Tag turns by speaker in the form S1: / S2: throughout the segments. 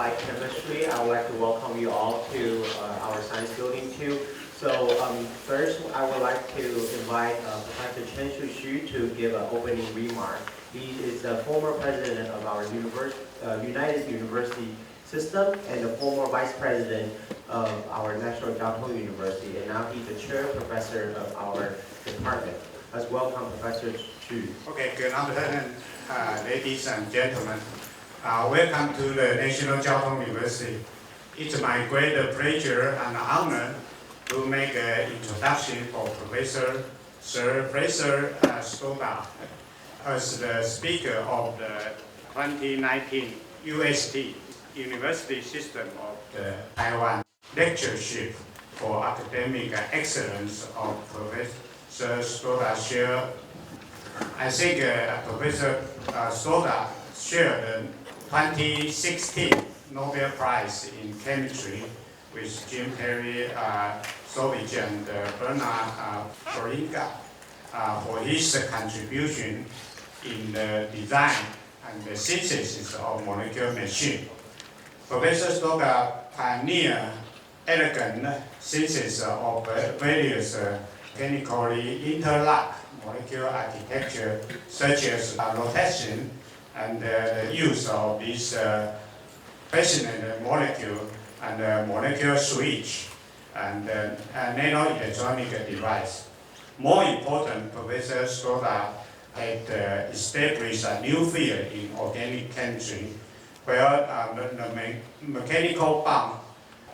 S1: applied chemistry. I would like to welcome you all to our science building too. So first, I would like to invite Professor Chen Xu to give an opening remark. He is the former president of our United University system and the former vice president of our National Jiaotong University, and now he's the chair professor of our department. Let's welcome Professor Xu.
S2: Okay, good afternoon, ladies and gentlemen. Welcome to the National Jiaotong University. It's my great pleasure and honor to make an introduction for Professor Sir Fraser Stoddart as the speaker of the 2019 UST University System of the Taiwan Lectureship for Academic Excellence of Professor Stoddart share. I think Professor Stoddart shared the 2016 Nobel Prize in Chemistry with Jim Perry, Sovic, and Bernard Polinka for his contribution in the design and the synthesis of molecular machine. Professor Stoddart pioneered elegant synthesis of various chemically interlocked molecular architecture such as rotation and the use of this fascinating molecule and molecular switch and nano-electronic device. More important, Professor Stoddart had established a new field in organic chemistry where the mechanical bond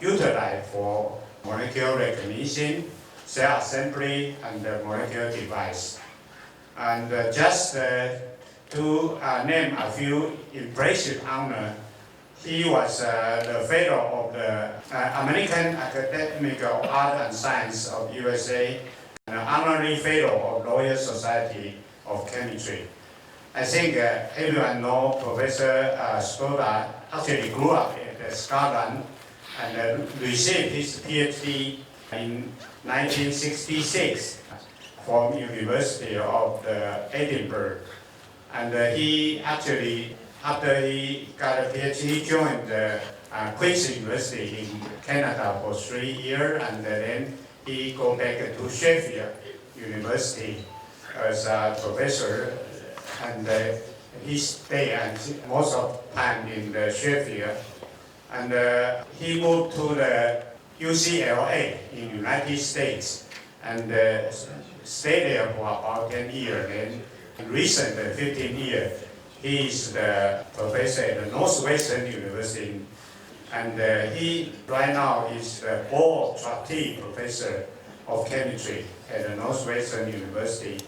S2: utilized for molecular recognition, cell assembly, and molecular device. And just to name a few impressive honors, he was the fellow of the American Academy of Art and Science of USA, and an honorary fellow of Royal Society of Chemistry. I think everyone knows Professor Stoddart actually grew up in Scotland and received his PhD in 1966 from University of Edinburgh. And he actually, after he got a PhD, he joined the Queen's University in Canada for 3 years, and then he go back to Sheffield University as a professor, and he stayed most of the time in the Sheffield. And he moved to the UCLA in the United States and stayed there for about 10 years. And in recent 15 years, he is the professor at the Northwestern University. And he right now is the board trustee professor of chemistry at the Northwestern University.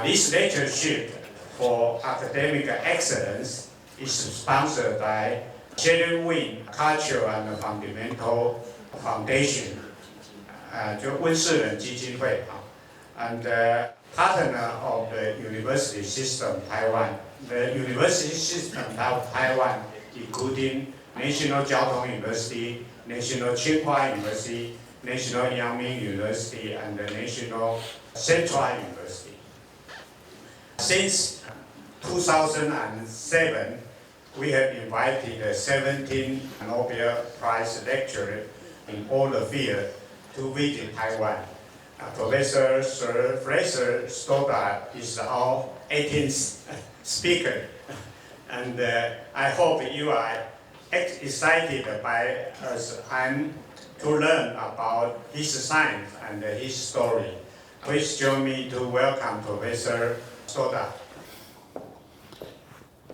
S2: This lectureship for academic excellence is sponsored by Chamberlain Cultural and Fundamental Foundation, 就温世仁基金会 and partner of the University System Taiwan. The University System of Taiwan, including National Jiaotong University, National Tsinghua University, National Yangming University, and the National Central University. Since 2007, we have invited 17 Nobel Prize lecturers in all the fields to visit Taiwan. Professor Sir Fraser Stoddart is our 18th speaker, and I hope you are excited by us and to learn about his science and his story. Please join me to welcome Professor Stoddart.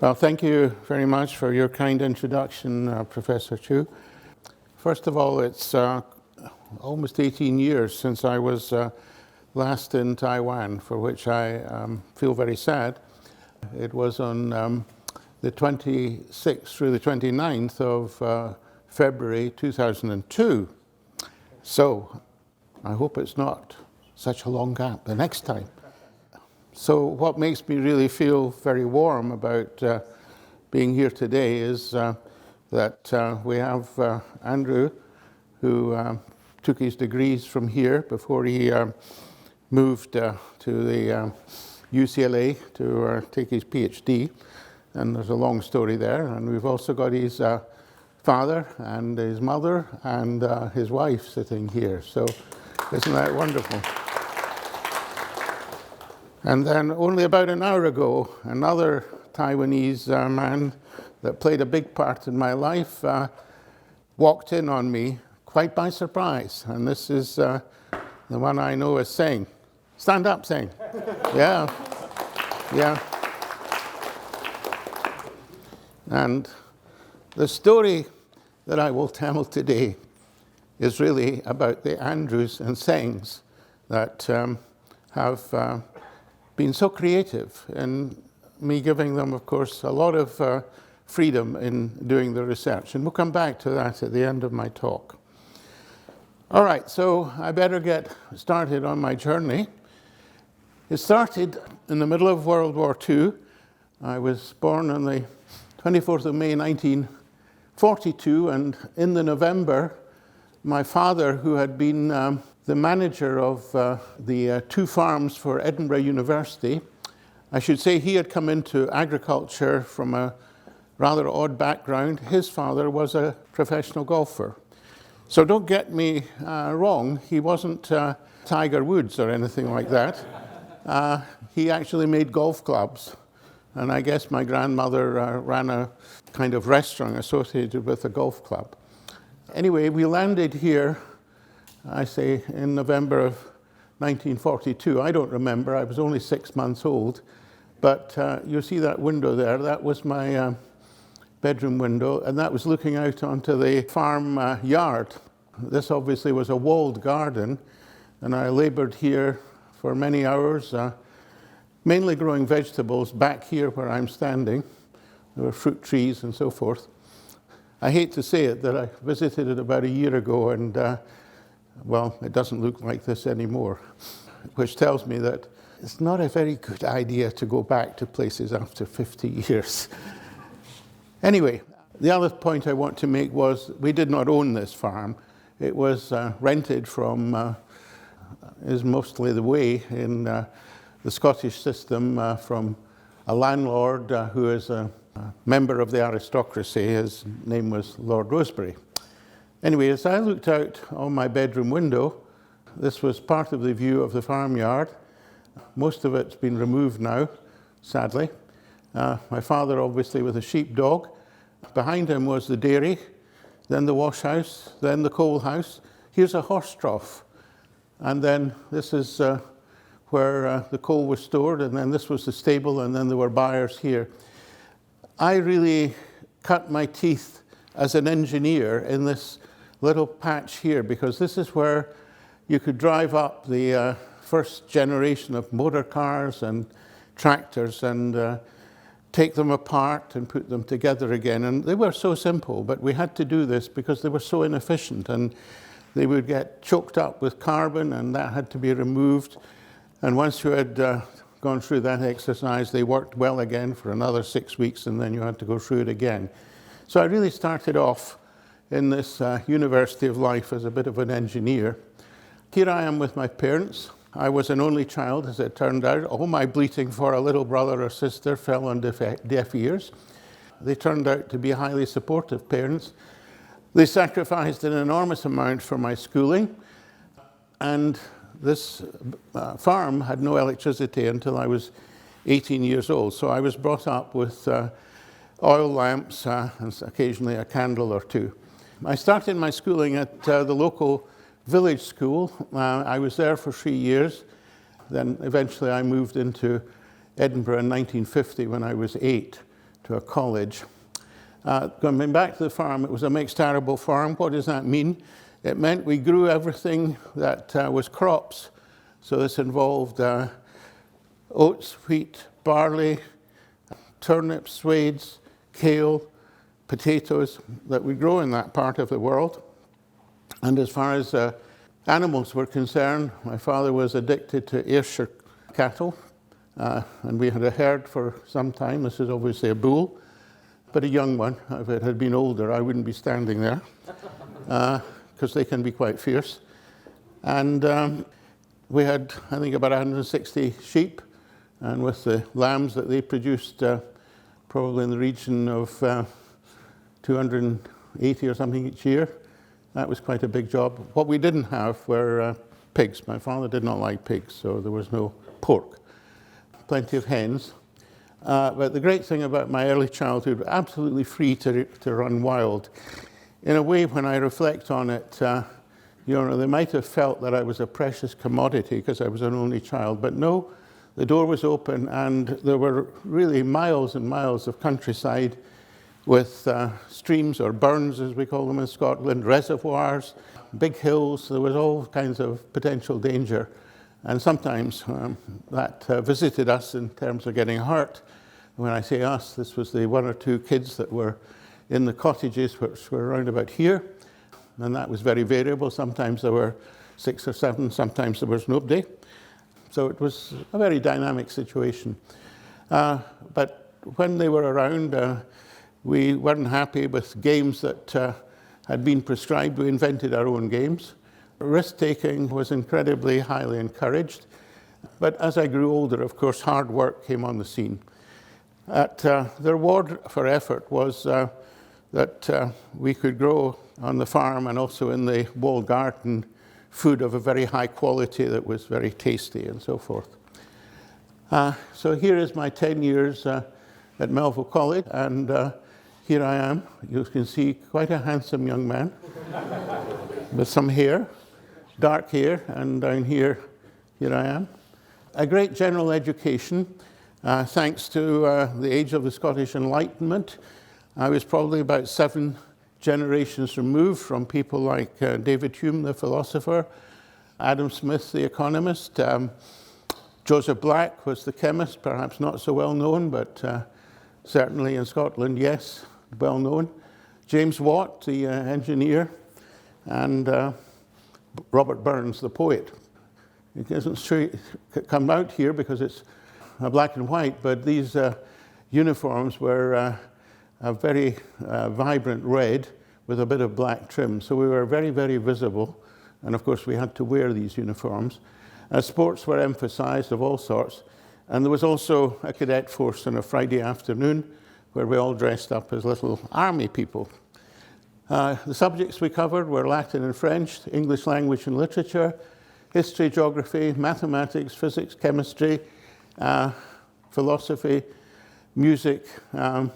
S3: Well, thank you very much for your kind introduction, Professor Chu. First of all, it's almost 18 years since I was last in Taiwan, for which I feel very sad. It was on the 26th through the 29th of February 2002. So I hope it's not such a long gap the next time. So what makes me really feel very warm about being here today is that we have Andrew, who took his degrees from here before he moved to the UCLA to take his PhD, and there's a long story there. And we've also got his father and his mother and his wife sitting here. So isn't that wonderful? And then only about an hour ago, another Taiwanese man that played a big part in my life walked in on me quite by surprise. And this is the one I know as Seng. Stand up, Seng. Yeah, yeah. And the story that I will tell today is really about the Andrews and Sengs that have been so creative in me giving them, of course, a lot of freedom in doing the research. And we'll come back to that at the end of my talk. All right, so I better get started on my journey. It started in the middle of World War II. I was born on the 24th of May 1942, and in the November, my father, who had been the manager of the two farms for Edinburgh University, I should say he had come into agriculture from a rather odd background. His father was a professional golfer. So don't get me wrong, he wasn't Tiger Woods or anything like that. He actually made golf clubs. And I guess my grandmother ran a kind of restaurant associated with a golf club. Anyway, we landed here, I say, in November of 1942. I don't remember, I was only 6 months old. But you see that window there, that was my bedroom window, and that was looking out onto the farm yard. This obviously was a walled garden, and I labored here for many hours, mainly growing vegetables back here where I'm standing. There were fruit trees and so forth. I hate to say it, that I visited it about a year ago, and well, it doesn't look like this anymore, which tells me that it's not a very good idea to go back to places after 50 years. Anyway, the other point I want to make was we did not own this farm. It was rented from, is mostly the way in the Scottish system, from a landlord who is a member of the aristocracy. His name was Lord Rosebery. Anyway, as I looked out on my bedroom window, this was part of the view of the farmyard. Most of it's been removed now, sadly. My father, obviously, with a sheepdog. Behind him was the dairy, then the wash house, then the coal house. Here's a horse trough. And then this is where the coal was stored, and then this was the stable, and then there were buyers here. I really cut my teeth as an engineer in this little patch here, because this is where you could drive up the first generation of motor cars and tractors and take them apart and put them together again. And they were so simple, but we had to do this because they were so inefficient, and they would get choked up with carbon, and that had to be removed. And once you had gone through that exercise, they worked well again for another 6 weeks, and then you had to go through it again. So I really started off in this university of life as a bit of an engineer. Here I am with my parents. I was an only child, as it turned out. All my bleating for a little brother or sister fell on deaf ears. They turned out to be highly supportive parents. They sacrificed an enormous amount for my schooling, and this farm had no electricity until I was 18 years old. So I was brought up with oil lamps and occasionally a candle or two. I started my schooling at the local village school. I was there for 3 years. Then eventually I moved into Edinburgh in 1950 when I was 8 to a college. Coming back to the farm, it was a mixed arable farm. What does that mean? It meant we grew everything that was crops. So this involved oats, wheat, barley, turnips, swades, kale, potatoes that we grow in that part of the world. And as far as animals were concerned, my father was addicted to Ayrshire cattle, and we had a herd for some time. This is obviously a bull, but a young one. If it had been older, I wouldn't be standing there, because they can be quite fierce. And we had, I think, about 160 sheep, and with the lambs that they produced, probably in the region of 200 80 or something each year. That was quite a big job. What we didn't have were pigs. My father did not like pigs, so there was no pork. Plenty of hens. But the great thing about my early childhood, absolutely free to run wild. In a way, when I reflect on it, they might have felt that I was a precious commodity because I was an only child, but no, the door was open and there were really miles and miles of countryside with streams, or burns as we call them in Scotland, reservoirs, big hills. There was all kinds of potential danger. And sometimes that visited us in terms of getting hurt. When I say us, this was the 1 or 2 kids that were in the cottages, which were around about here. And that was very variable. Sometimes there were 6 or 7, sometimes there was nobody. So it was a very dynamic situation. But when they were around, we weren't happy with games that had been prescribed. We invented our own games. Risk-taking was incredibly highly encouraged. But as I grew older, of course, hard work came on the scene. The reward for effort was that we could grow on the farm and also in the walled garden food of a very high quality that was very tasty and so forth. So here is my 10 years at Melville College, and here I am. You can see quite a handsome young man with some hair, dark hair, and down here I am. A great general education, thanks to the age of the Scottish Enlightenment. I was probably about 7 generations removed from people like David Hume, the philosopher, Adam Smith, the economist, Joseph Black was the chemist, perhaps not so well known, but certainly in Scotland, yes, well known. James Watt, the engineer, and Robert Burns, the poet. It doesn't come out here because it's black and white, but these uniforms were a very vibrant red with a bit of black trim. So we were very, very visible. And of course, we had to wear these uniforms. Sports were emphasized of all sorts. And there was also a cadet force on a Friday afternoon where we all dressed up as little army people. The subjects we covered were Latin and French, English language and literature, history, geography, mathematics, physics, chemistry, philosophy, music, and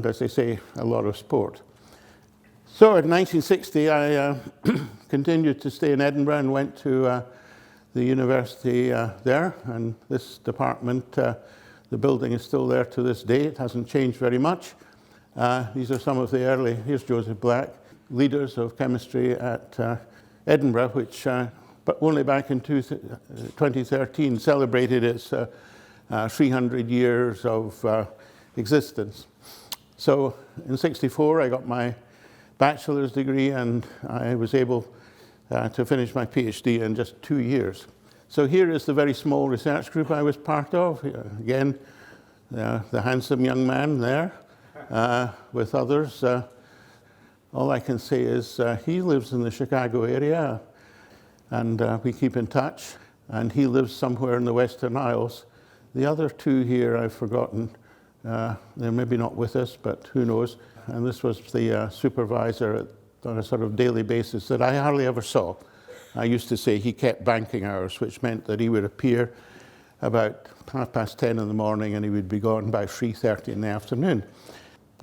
S3: as I say, a lot of sport. So in 1960, I continued to stay in Edinburgh and went to the university there, and this department, the building is still there to this day. It hasn't changed very much. These are some of the early, here's Joseph Black, leaders of chemistry at Edinburgh, which but only back in 2013 celebrated its 300 years of existence. So in '64, I got my bachelor's degree, and I was able to finish my PhD in just 2 years. So here is the very small research group I was part of. Again, the handsome young man there with others. All I can say is he lives in the Chicago area, and we keep in touch, and he lives somewhere in the Western Isles. The other 2 here I've forgotten. They're maybe not with us, but who knows. And this was the supervisor on a sort of daily basis that I hardly ever saw. I used to say he kept banking hours, which meant that he would appear about 10:30 in the morning and he would be gone by 3:30 in the afternoon.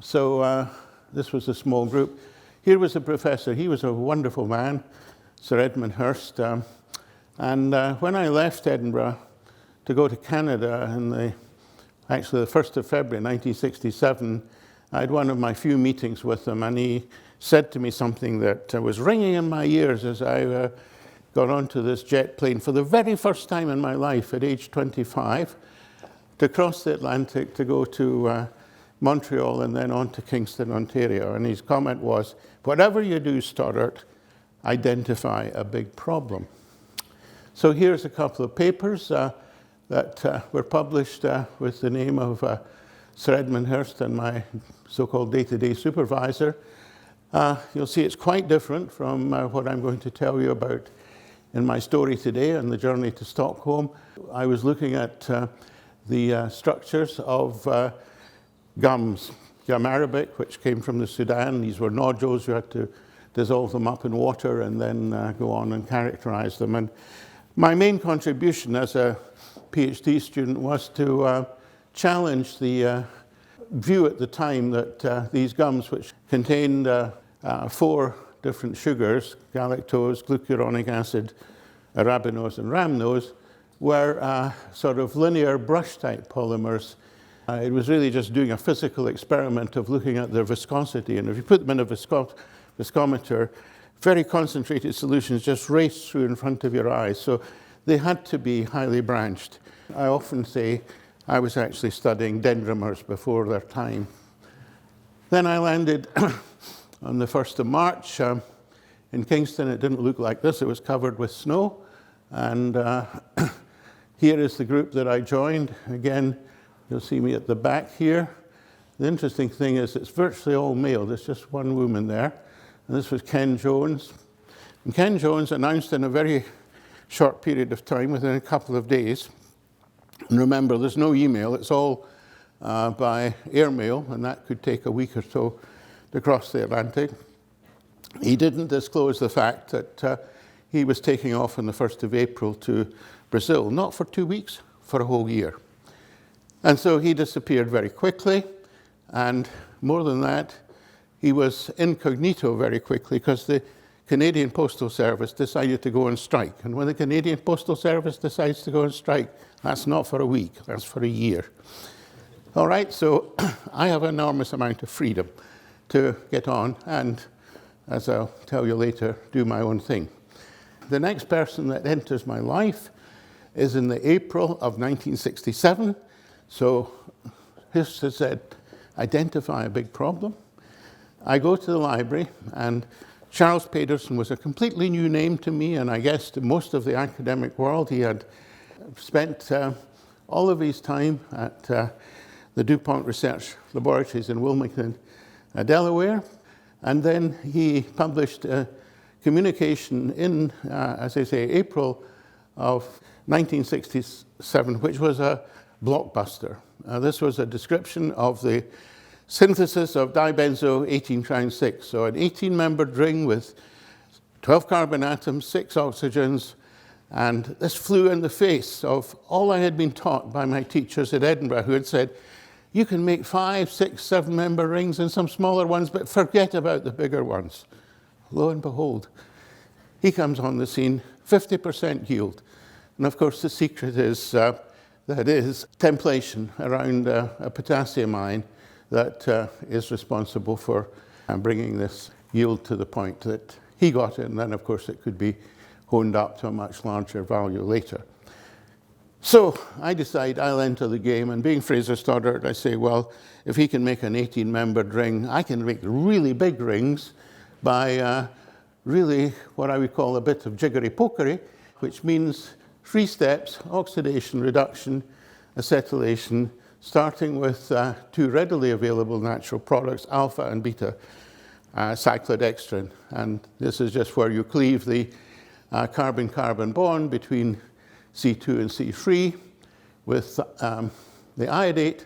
S3: So this was a small group. Here was a professor. He was a wonderful man, Sir Edmund Hurst. And when I left Edinburgh to go to Canada actually the 1st of February 1967, I had one of my few meetings with him, and he said to me something that was ringing in my ears as I got onto this jet plane for the very first time in my life at age 25 to cross the Atlantic to go to Montreal and then on to Kingston, Ontario. And his comment was, whatever you do, Stoddart, identify a big problem. So here's a couple of papers that were published with the name of Sir Edmund Hurst and my so-called day-to-day supervisor. You'll see it's quite different from what I'm going to tell you about in my story today on the journey to Stockholm. I was looking at the structures of gums. gum arabic, which came from the Sudan. These were nodules. You had to dissolve them up in water and then go on and characterize them. And my main contribution as a PhD student was to challenge the view at the time that these gums, which contained 4 different sugars, galactose, glucuronic acid, arabinose, and rhamnose, were sort of linear brush-type polymers. It was really just doing a physical experiment of looking at their viscosity. And if you put them in a viscometer, very concentrated solutions just race through in front of your eyes. So they had to be highly branched. I often say I was actually studying dendrimers before their time. Then I landed on the 1st of March in Kingston. It didn't look like this. It was covered with snow. And here is the group that I joined. Again, you'll see me at the back here. The interesting thing is it's virtually all male. There's just one woman there. And this was Ken Jones. And Ken Jones announced in a very short period of time, within a couple of days, and remember, there's no email. It's all by airmail, and that could take a week or so to cross the Atlantic. He didn't disclose the fact that he was taking off on the 1st of April to Brazil, not for 2 weeks, for a whole year. And so he disappeared very quickly, and more than that, he was incognito very quickly because the Canadian Postal Service decided to go on strike. And when the Canadian Postal Service decides to go on strike, that's not for a week, that's for a year. All right, so I have an enormous amount of freedom to get on and, as I'll tell you later, do my own thing. The next person that enters my life is in the April of 1967. So history said, identify a big problem. I go to the library, and Charles Pedersen was a completely new name to me, and I guess to most of the academic world. He had spent all of his time at the DuPont Research Laboratories in Wilmington, Delaware, and then he published a communication in, as I say, April of 1967, which was a blockbuster. This was a description of the synthesis of dibenzo 18-trans-6, so an 18-membered ring with 12 carbon atoms, 6 oxygens, and this flew in the face of all I had been taught by my teachers at Edinburgh, who had said, you can make 5, 6, 7-member rings and some smaller ones, but forget about the bigger ones. Lo and behold, he comes on the scene, 50% yield. And of course, the secret is that is templation around a potassium ion that is responsible for bringing this yield to the point that he got it, and then of course it could be honed up to a much larger value later. So I decide I'll enter the game, and being Fraser Stoddart, I say, well, if he can make an 18-membered ring, I can make really big rings by really what I would call a bit of jiggery-pokery, which means 3 steps: oxidation, reduction, acetylation, starting with 2 readily available natural products, alpha and beta cyclodextrin. And this is just where you cleave the carbon-carbon bond between C2 and C3 with the iodate,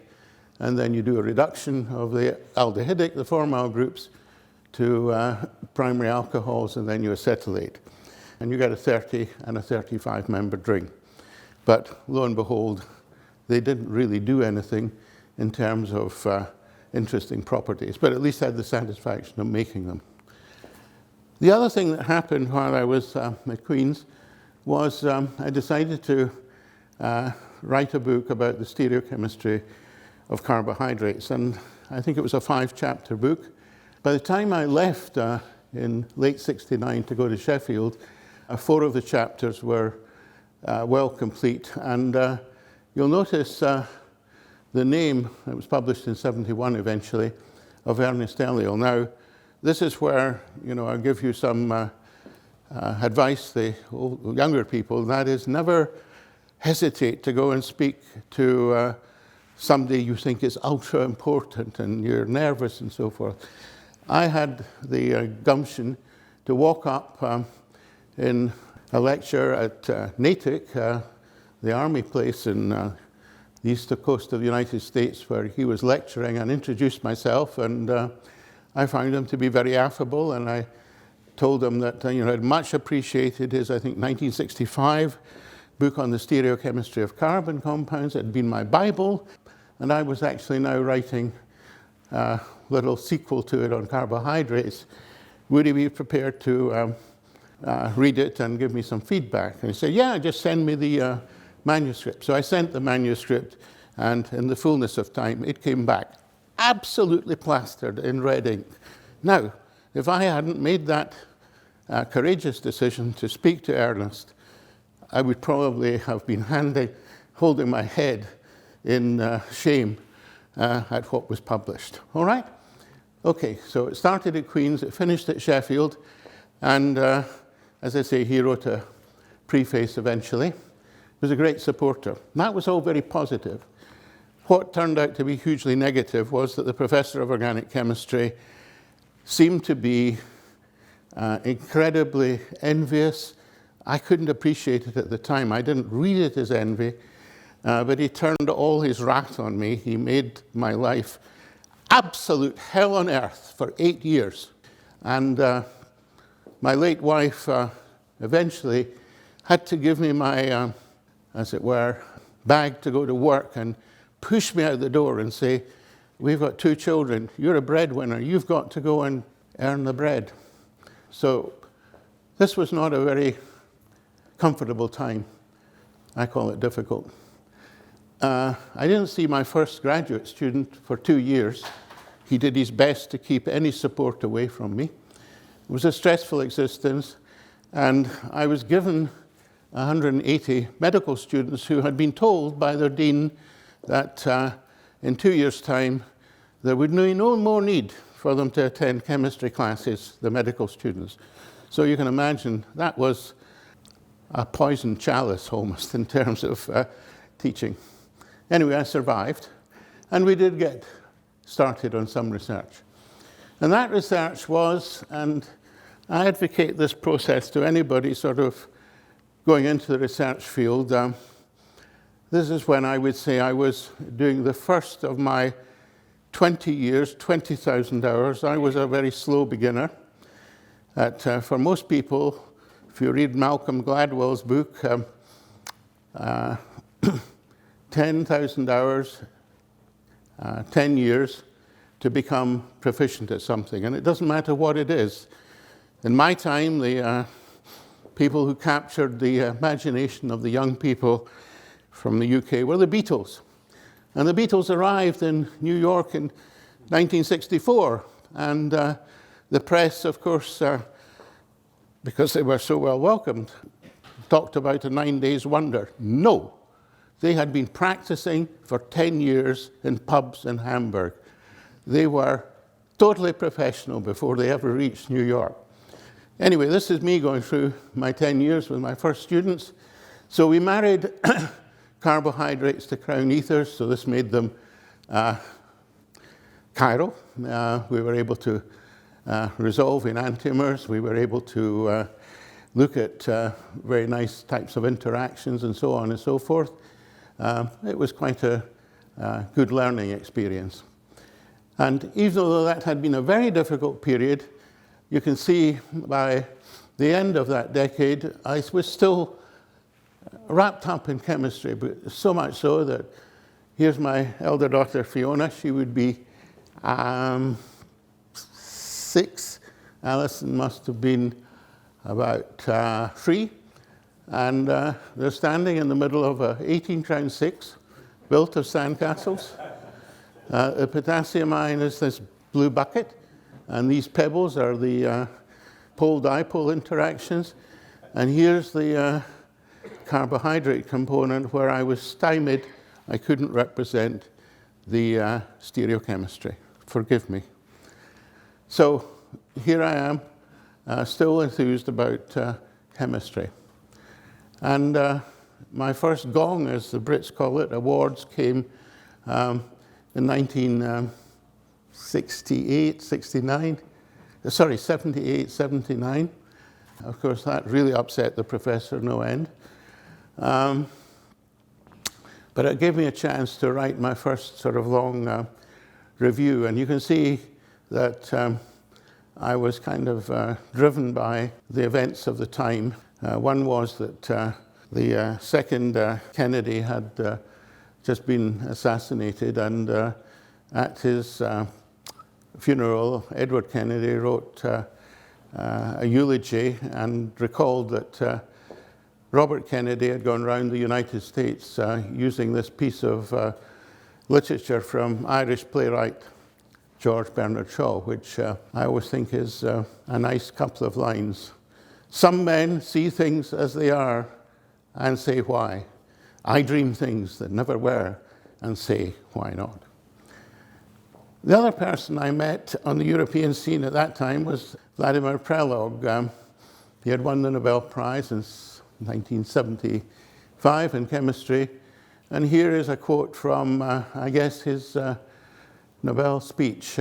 S3: and then you do a reduction of the aldehydic, the formyl groups, to primary alcohols, and then you acetylate. And you get a 30 and a 35-membered ring. But lo and behold, they didn't really do anything in terms of interesting properties, but at least had the satisfaction of making them. The other thing that happened while I was at Queen's was I decided to write a book about the stereochemistry of carbohydrates, and I think it was a 5-chapter book. By the time I left in late '69 to go to Sheffield, 4 of the chapters were well complete, and you'll notice the name, it was published in '71 eventually, of Ernest Eliel. Now, this is where, I'll give you some advice, the younger people, and that is never hesitate to go and speak to somebody you think is ultra important and you're nervous and so forth. I had the gumption to walk up in a lecture at Natick, the army place in the east coast of the United States, where he was lecturing, and introduced myself, and I found him to be very affable, and I told him that I'd much appreciated his, I think, 1965 book on the stereochemistry of carbon compounds. It had been my Bible, and I was actually now writing a little sequel to it on carbohydrates. Would he be prepared to read it and give me some feedback? And he said, yeah, just send me the manuscript. So I sent the manuscript, and in the fullness of time, it came back absolutely plastered in red ink. Now, if I hadn't made that courageous decision to speak to Ernest, I would probably have been holding my head in shame at what was published. All right? Okay, so it started at Queen's, it finished at Sheffield, and as I say, he wrote a preface eventually. He was a great supporter. And that was all very positive. What turned out to be hugely negative was that the professor of organic chemistry seemed to be incredibly envious. I couldn't appreciate it at the time. I didn't read it as envy, but he turned all his wrath on me. He made my life absolute hell on earth for 8 years. And my late wife eventually had to give me my, as it were, bag to go to work and push me out the door and say, we've got 2 children, you're a breadwinner, you've got to go and earn the bread. So this was not a very comfortable time. I call it difficult. I didn't see my first graduate student for 2 years. He did his best to keep any support away from me. It was a stressful existence, and I was given 180 medical students who had been told by their dean that in 2 years' time there would be no more need for them to attend chemistry classes, the medical students. So you can imagine that was a poisoned chalice almost in terms of teaching. Anyway, I survived, and we did get started on some research. And that research was, and I advocate this process to anybody sort of going into the research field, this is when I would say I was doing the first of my 20 years, 20,000 hours. I was a very slow beginner. For most people, if you read Malcolm Gladwell's book, 10,000 hours, 10 years to become proficient at something. And it doesn't matter what it is. In my time, the people who captured the imagination of the young people from the UK were the Beatles. And the Beatles arrived in New York in 1964. And the press, of course, because they were so well welcomed, talked about a 9 days wonder. No, they had been practicing for 10 years in pubs in Hamburg. They were totally professional before they ever reached New York. Anyway, this is me going through my 10 years with my first students. So we married carbohydrates to crown ethers, so this made them chiral. We were able to resolve enantiomers. We were able to look at very nice types of interactions and so on and so forth. It was quite a good learning experience. And even though that had been a very difficult period, you can see by the end of that decade, I was still wrapped up in chemistry, but so much so that here's my elder daughter, Fiona. She would be 6. Alison must have been about 3. And they're standing in the middle of an 18-crown 6 built of sandcastles. The potassium ion is this blue bucket, and these pebbles are the pole-dipole interactions. And here's the carbohydrate component where I was stymied. I couldn't represent the stereochemistry. Forgive me. So here I am, still enthused about chemistry. And my first gong, as the Brits call it, awards came in 1968, 79. Sorry, 78, 79. Of course, that really upset the professor no end. But it gave me a chance to write my first sort of long review. And you can see that I was kind of driven by the events of the time. One was that the second Kennedy had just been assassinated, and at his funeral, Edward Kennedy wrote a eulogy and recalled that Robert Kennedy had gone around the United States using this piece of literature from Irish playwright George Bernard Shaw, which I always think is a nice couple of lines. Some men see things as they are and say why. I dream things that never were and say why not. The other person I met on the European scene at that time was Vladimir Prelog. He had won the Nobel Prize in 1975 in chemistry. And here is a quote from, I guess, his Nobel speech.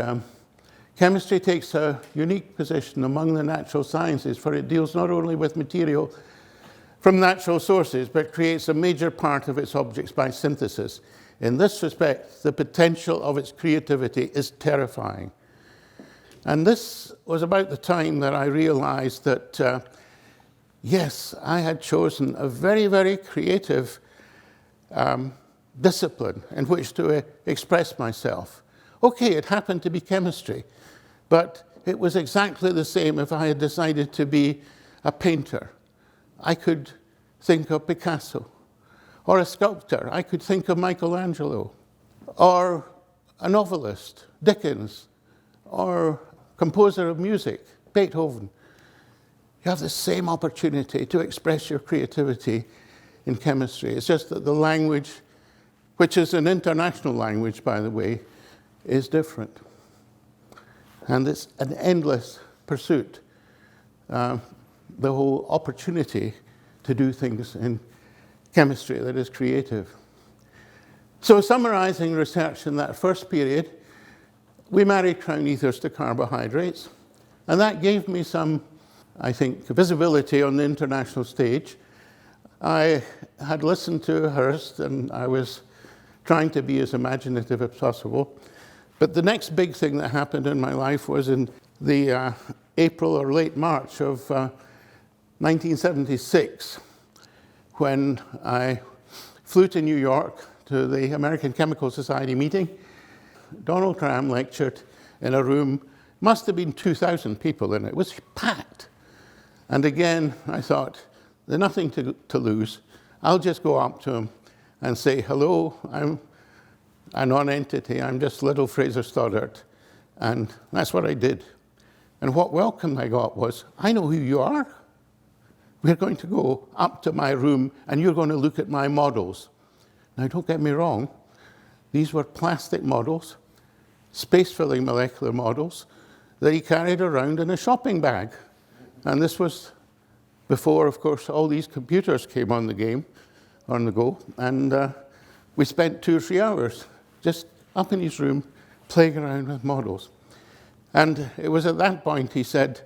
S3: Chemistry takes a unique position among the natural sciences, for it deals not only with material from natural sources, but creates a major part of its objects by synthesis. In this respect, the potential of its creativity is terrifying. And this was about the time that I realized that, yes, I had chosen a very, very creative discipline in which to express myself. Okay, it happened to be chemistry, but it was exactly the same if I had decided to be a painter. I could think of Picasso, or a sculptor. I could think of Michelangelo, or a novelist, Dickens, or composer of music, Beethoven. You have the same opportunity to express your creativity in chemistry. It's just that the language, which is an international language, by the way, is different. And it's an endless pursuit, the whole opportunity to do things in chemistry that is creative. So summarizing research in that first period, we married crown ethers to carbohydrates, and that gave me some, I think, visibility on the international stage. I had listened to Hurst, and I was trying to be as imaginative as possible. But the next big thing that happened in my life was in the April or late March of 1976, when I flew to New York to the American Chemical Society meeting. Donald Graham lectured in a room, must have been 2,000 people in it. It was packed. And again, I thought, there's nothing to lose. I'll just go up to him and say, hello, I'm a non-entity. I'm just little Fraser Stoddart. And that's what I did. And what welcome I got was, I know who you are. We're going to go up to my room, and you're going to look at my models. Now, don't get me wrong. These were plastic models, space-filling molecular models, that he carried around in a shopping bag. And this was before, of course, all these computers came on the go. And we spent 2 or 3 hours just up in his room playing around with models. And it was at that point he said,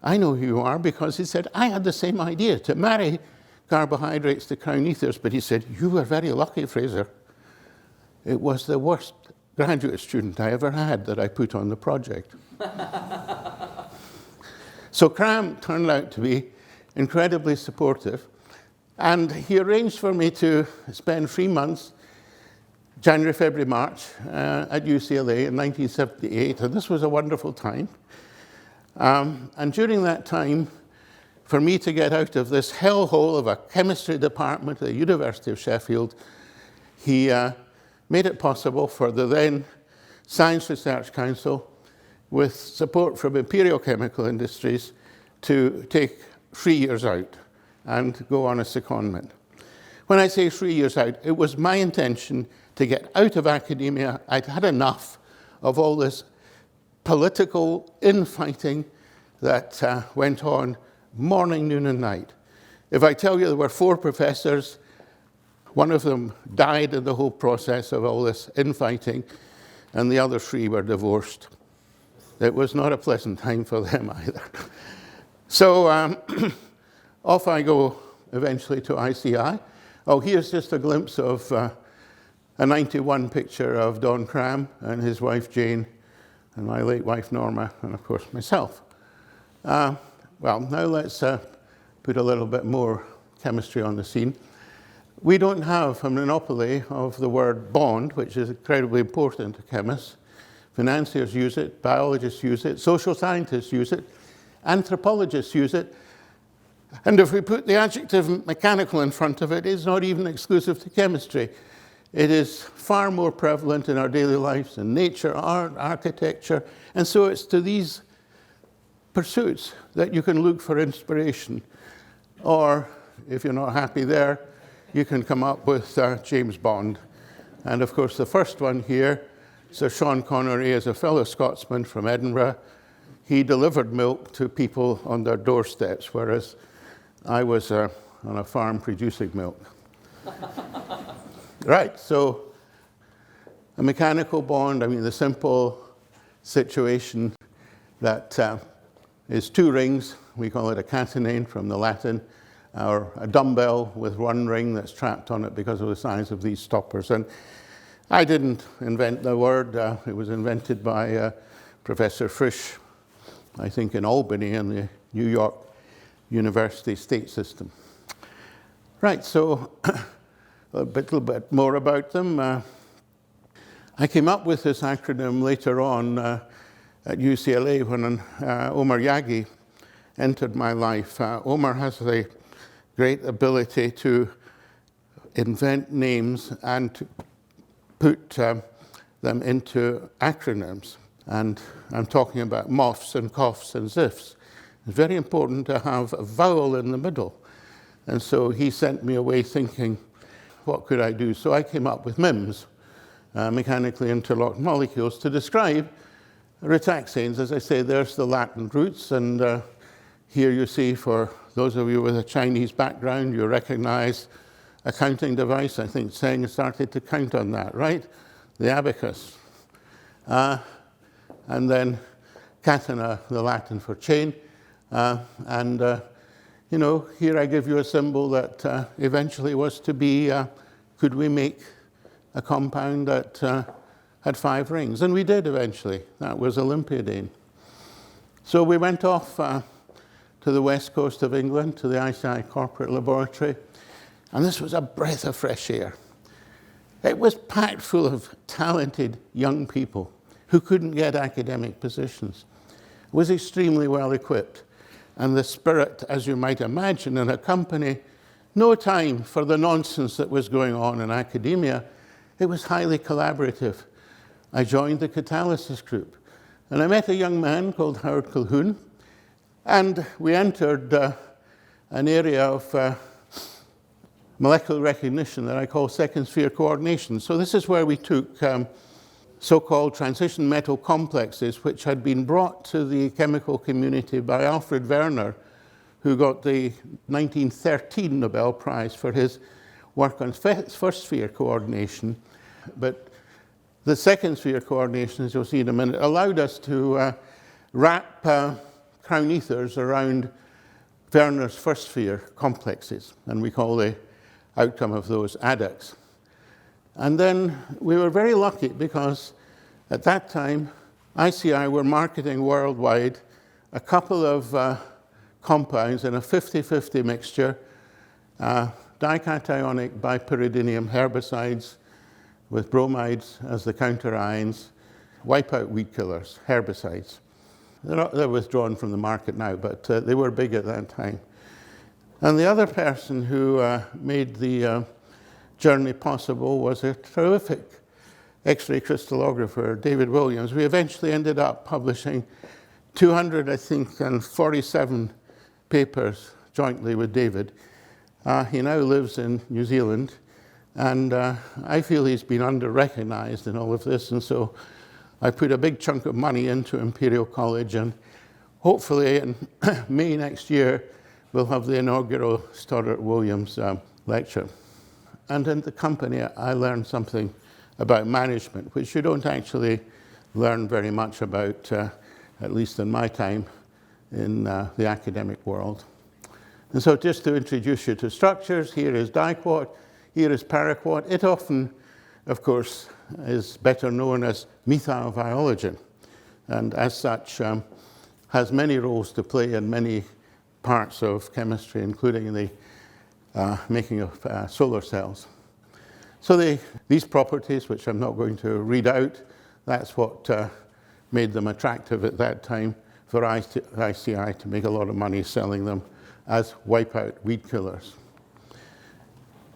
S3: I know who you are, because he said, I had the same idea, to marry carbohydrates to crown ethers. But he said, you were very lucky, Fraser. It was the worst graduate student I ever had that I put on the project. So Cram turned out to be incredibly supportive. And he arranged for me to spend 3 months, January, February, March, at UCLA in 1978. And this was a wonderful time. And during that time, for me to get out of this hellhole of a chemistry department at the University of Sheffield, he made it possible for the then Science Research Council, with support from Imperial Chemical Industries, to take 3 years out and go on a secondment. When I say 3 years out, it was my intention to get out of academia. I'd had enough of all this political infighting that went on morning, noon, and night. If I tell you there were 4 professors, one of them died in the whole process of all this infighting, and the other 3 were divorced. It was not a pleasant time for them either. So off I go eventually to ICI. Oh, here's just a glimpse of a 91 picture of Don Cram and his wife Jane, and my late wife Norma, and of course myself. Well, now let's put a little bit more chemistry on the scene. We don't have a monopoly of the word bond, which is incredibly important to chemists. Financiers use it, biologists use it, social scientists use it, anthropologists use it. And if we put the adjective mechanical in front of it, it's not even exclusive to chemistry. It is far more prevalent in our daily lives, in nature, art, architecture. And so it's to these pursuits that you can look for inspiration. Or, if you're not happy there, you can come up with James Bond. And of course, the first one here, Sir Sean Connery, is a fellow Scotsman from Edinburgh. He delivered milk to people on their doorsteps, whereas I was on a farm producing milk. Right, so a mechanical bond, I mean the simple situation that is two rings. We call it a catenane from the Latin, or a dumbbell with one ring that's trapped on it because of the size of these stoppers. And I didn't invent the word. It was invented by Professor Frisch, I think in Albany in the New York University State System. Right, so a little bit more about them. I came up with this acronym later on at UCLA when Omar Yagi entered my life. Omar has the great ability to invent names and to put them into acronyms. And I'm talking about MOFs and COFs and ZIFs. It's very important to have a vowel in the middle. And so he sent me away thinking, what could I do? So I came up with MIMS, mechanically interlocked molecules, to describe ritaxanes. As I say, there's the Latin roots. And here you see, for those of you with a Chinese background, you recognize a counting device. I think Tseng started to count on that, right? The abacus. And then catena, the Latin for chain. You know, here I give you a symbol that eventually was to be, could we make a compound that had 5 rings? And we did eventually. That was Olympiadine. So we went off to the west coast of England, to the Iceni corporate laboratory. And this was a breath of fresh air. It was packed full of talented young people who couldn't get academic positions. It was extremely well equipped. And the spirit, as you might imagine, in a company, no time for the nonsense that was going on in academia. It was highly collaborative. I joined the catalysis group. And I met a young man called Howard Colquhoun. And we entered an area of molecular recognition that I call second sphere coordination. So this is where we took so-called transition metal complexes, which had been brought to the chemical community by Alfred Werner, who got the 1913 Nobel Prize for his work on first sphere coordination. But the second sphere coordination, as you'll see in a minute, allowed us to wrap crown ethers around Werner's first sphere complexes, and we call the outcome of those adducts. And then we were very lucky because at that time, ICI were marketing worldwide a couple of compounds in a 50-50 mixture, dicationic bipyridinium herbicides with bromides as the counterions, wipe out weed killers, herbicides. They're withdrawn from the market now, but they were big at that time. And the other person who made the journey possible was a terrific X-ray crystallographer, David Williams. We eventually ended up publishing 200, I think, and 47 papers jointly with David. He now lives in New Zealand, and I feel he's been under-recognized in all of this, and so I put a big chunk of money into Imperial College, and hopefully in May next year, we'll have the inaugural Stoddart-Williams lecture. And in the company, I learned something about management, which you don't actually learn very much about, at least in my time, in the academic world. And so just to introduce you to structures, here is diquat, here is paraquat. It often of course, is better known as methyl-viologen, and as such has many roles to play in many parts of chemistry, including the making of solar cells. So these properties, which I'm not going to read out, that's what made them attractive at that time for ICI to make a lot of money selling them as wipeout weed killers.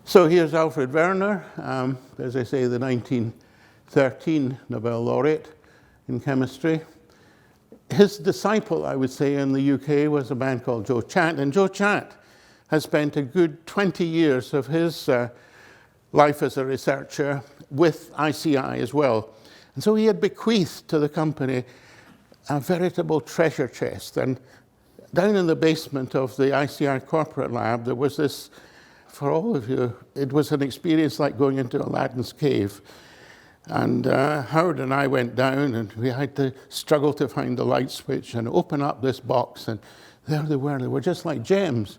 S3: So here's Alfred Werner, as I say, the 1913 Nobel laureate in chemistry. His disciple, I would say, in the UK was a man called Joe Chatt, and Joe Chatt has spent a good 20 years of his life as a researcher with ICI as well. And so he had bequeathed to the company a veritable treasure chest. And down in the basement of the ICI corporate lab, there was this, for all of you, it was an experience like going into Aladdin's cave. And Howard and I went down, and we had to struggle to find the light switch and open up this box. And there they were just like gems.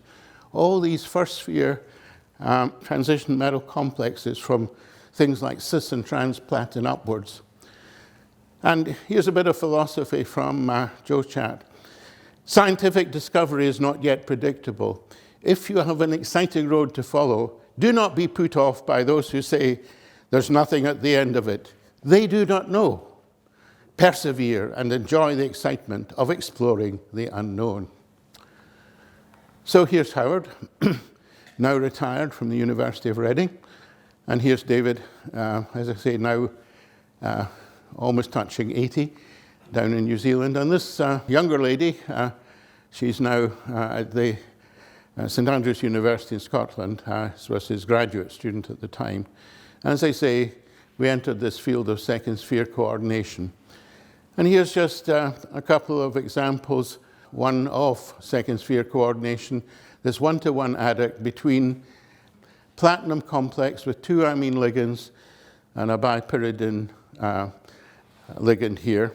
S3: All these first sphere transition metal complexes from things like cis and trans platinum upwards. And here's a bit of philosophy from Joe Chatt. Scientific discovery is not yet predictable. If you have an exciting road to follow, do not be put off by those who say there's nothing at the end of it. They do not know. Persevere and enjoy the excitement of exploring the unknown. So here's Howard, now retired from the University of Reading. And here's David, as I say, now almost touching 80, down in New Zealand. And this younger lady, she's now at the St Andrews University in Scotland, was his graduate student at the time. And as I say, we entered this field of second sphere coordination. And here's just a couple of examples, one of second sphere coordination, this one-to-one adduct between platinum complex with two amine ligands and a bipyridine ligand here.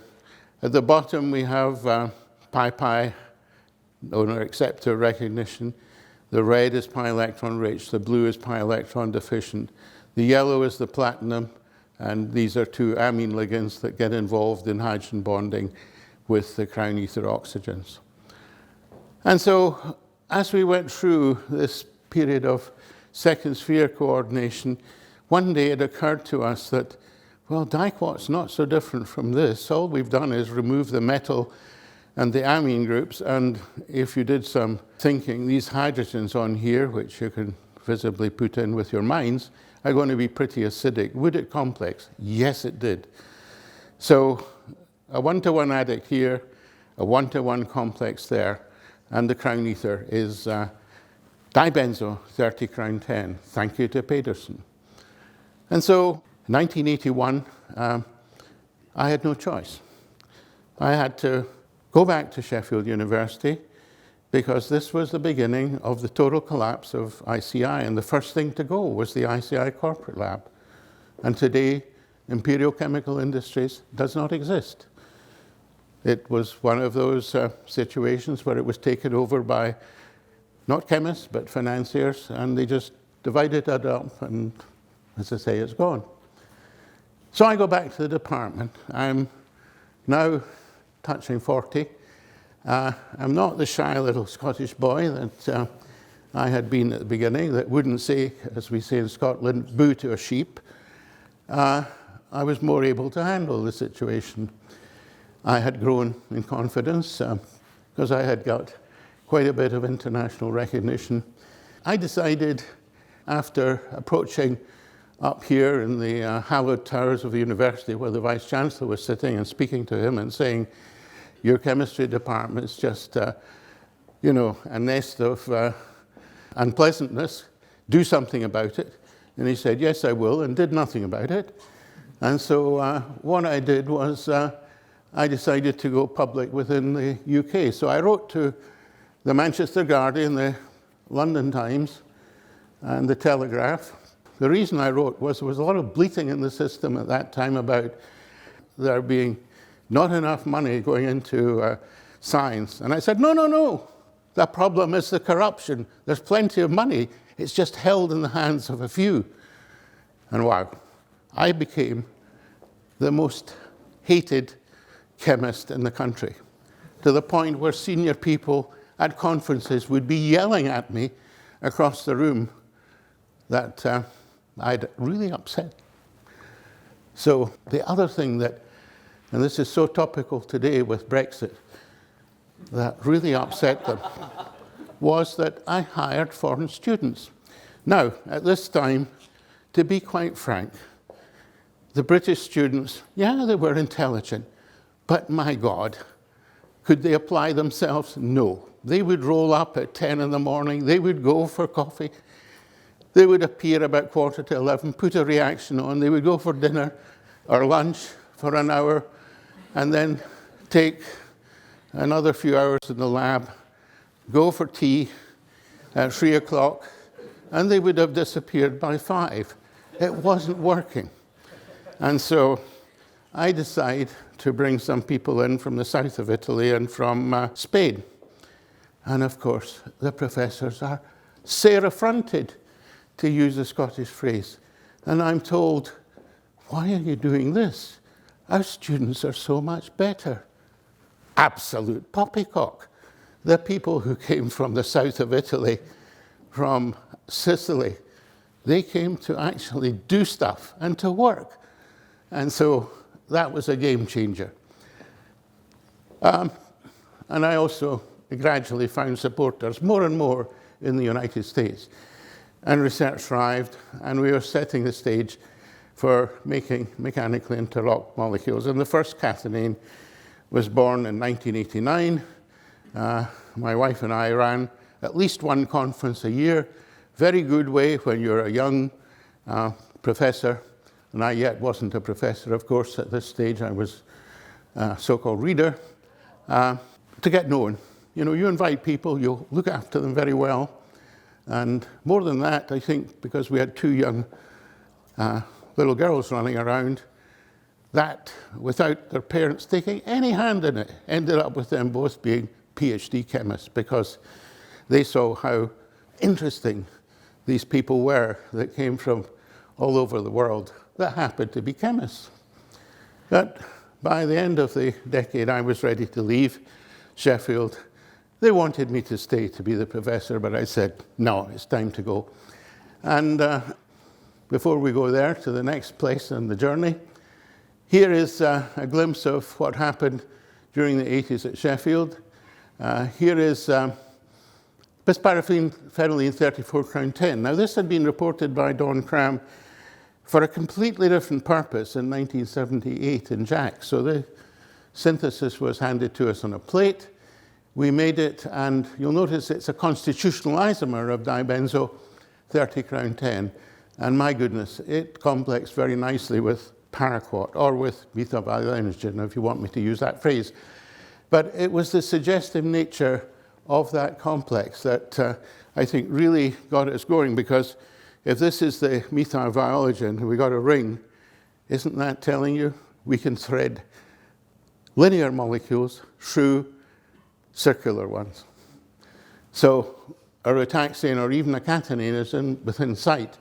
S3: At the bottom we have pi-pi donor acceptor recognition. The red is pi electron rich, the blue is pi electron deficient. The yellow is the platinum, and these are two amine ligands that get involved in hydrogen bonding with the crown ether oxygens. And so as we went through this period of second sphere coordination, one day it occurred to us that, well, diquat's not so different from this. All we've done is remove the metal and the amine groups, and if you did some thinking, these hydrogens on here, which you can visibly put in with your minds, are going to be pretty acidic. Would it complex? Yes, it did. So a one-to-one adduct here, a one-to-one complex there, and the crown ether is dibenzo 30 crown 10. Thank you to Pedersen. And so, 1981, I had no choice. I had to go back to Sheffield University because this was the beginning of the total collapse of ICI, and the first thing to go was the ICI corporate lab. And today, Imperial Chemical Industries does not exist. It was one of those situations where it was taken over by not chemists, but financiers, and they just divided it up, and as I say, it's gone. So I go back to the department. I'm now touching 40. I'm not the shy little Scottish boy that I had been at the beginning, that wouldn't say, as we say in Scotland, boo to a sheep. I was more able to handle the situation. I had grown in confidence because I had got quite a bit of international recognition. I decided, after approaching up here in the hallowed towers of the university where the Vice-Chancellor was sitting and speaking to him and saying, your chemistry department is just, a nest of unpleasantness. Do something about it. And he said, yes, I will, and did nothing about it. And so what I did was I decided to go public within the UK. So I wrote to the Manchester Guardian, the London Times, and the Telegraph. The reason I wrote was there was a lot of bleating in the system at that time about there being not enough money going into science. And I said, no. The problem is the corruption. There's plenty of money. It's just held in the hands of a few. And wow, I became the most hated chemist in the country, to the point where senior people at conferences would be yelling at me across the room that I'd really upset. So the other thing that, and this is so topical today with Brexit, that really upset them was that I hired foreign students. Now, at this time, to be quite frank, the British students, yeah, they were intelligent, but my God, could they apply themselves? No. They would roll up at 10 in the morning, they would go for coffee, they would appear about 11:15, put a reaction on, they would go for dinner or lunch for an hour, and then take another few hours in the lab, go for tea at 3 o'clock, and they would have disappeared by 5. It wasn't working. And so I decided to bring some people in from the south of Italy and from Spain. And of course, the professors are Sarah-fronted, to use a Scottish phrase. And I'm told, why are you doing this? Our students are so much better. Absolute poppycock. The people who came from the south of Italy, from Sicily, they came to actually do stuff and to work. And so that was a game changer. And I also gradually found supporters more and more in the United States. And research thrived, and we were setting the stage for making mechanically interlocked molecules. And the first catenane was born in 1989. My wife and I ran at least one conference a year. Very good way when you're a young professor. And I yet wasn't a professor, of course, at this stage. I was a so-called reader. To get known. You know, you invite people, you look after them very well. And more than that, I think, because we had 2 young little girls running around, that, without their parents taking any hand in it, ended up with them both being PhD chemists, because they saw how interesting these people were that came from all over the world that happened to be chemists. But by the end of the decade, I was ready to leave Sheffield. They wanted me to stay to be the professor, but I said, no, it's time to go. And before we go there to the next place on the journey, here is a glimpse of what happened during the 80s at Sheffield. Here is bisparaffin phenylene 34 crown 10. Now, this had been reported by Don Cram for a completely different purpose in 1978 in Jack. So the synthesis was handed to us on a plate. We made it, and you'll notice it's a constitutional isomer of dibenzo 30 crown 10. And my goodness, it complexed very nicely with paraquat, or with methylviolinogen, if you want me to use that phrase. But it was the suggestive nature of that complex that I think really got us going, because if this is the methylviologen, we got a ring, isn't that telling you we can thread linear molecules through circular ones? So a ritaxane or even a catenane is within sight.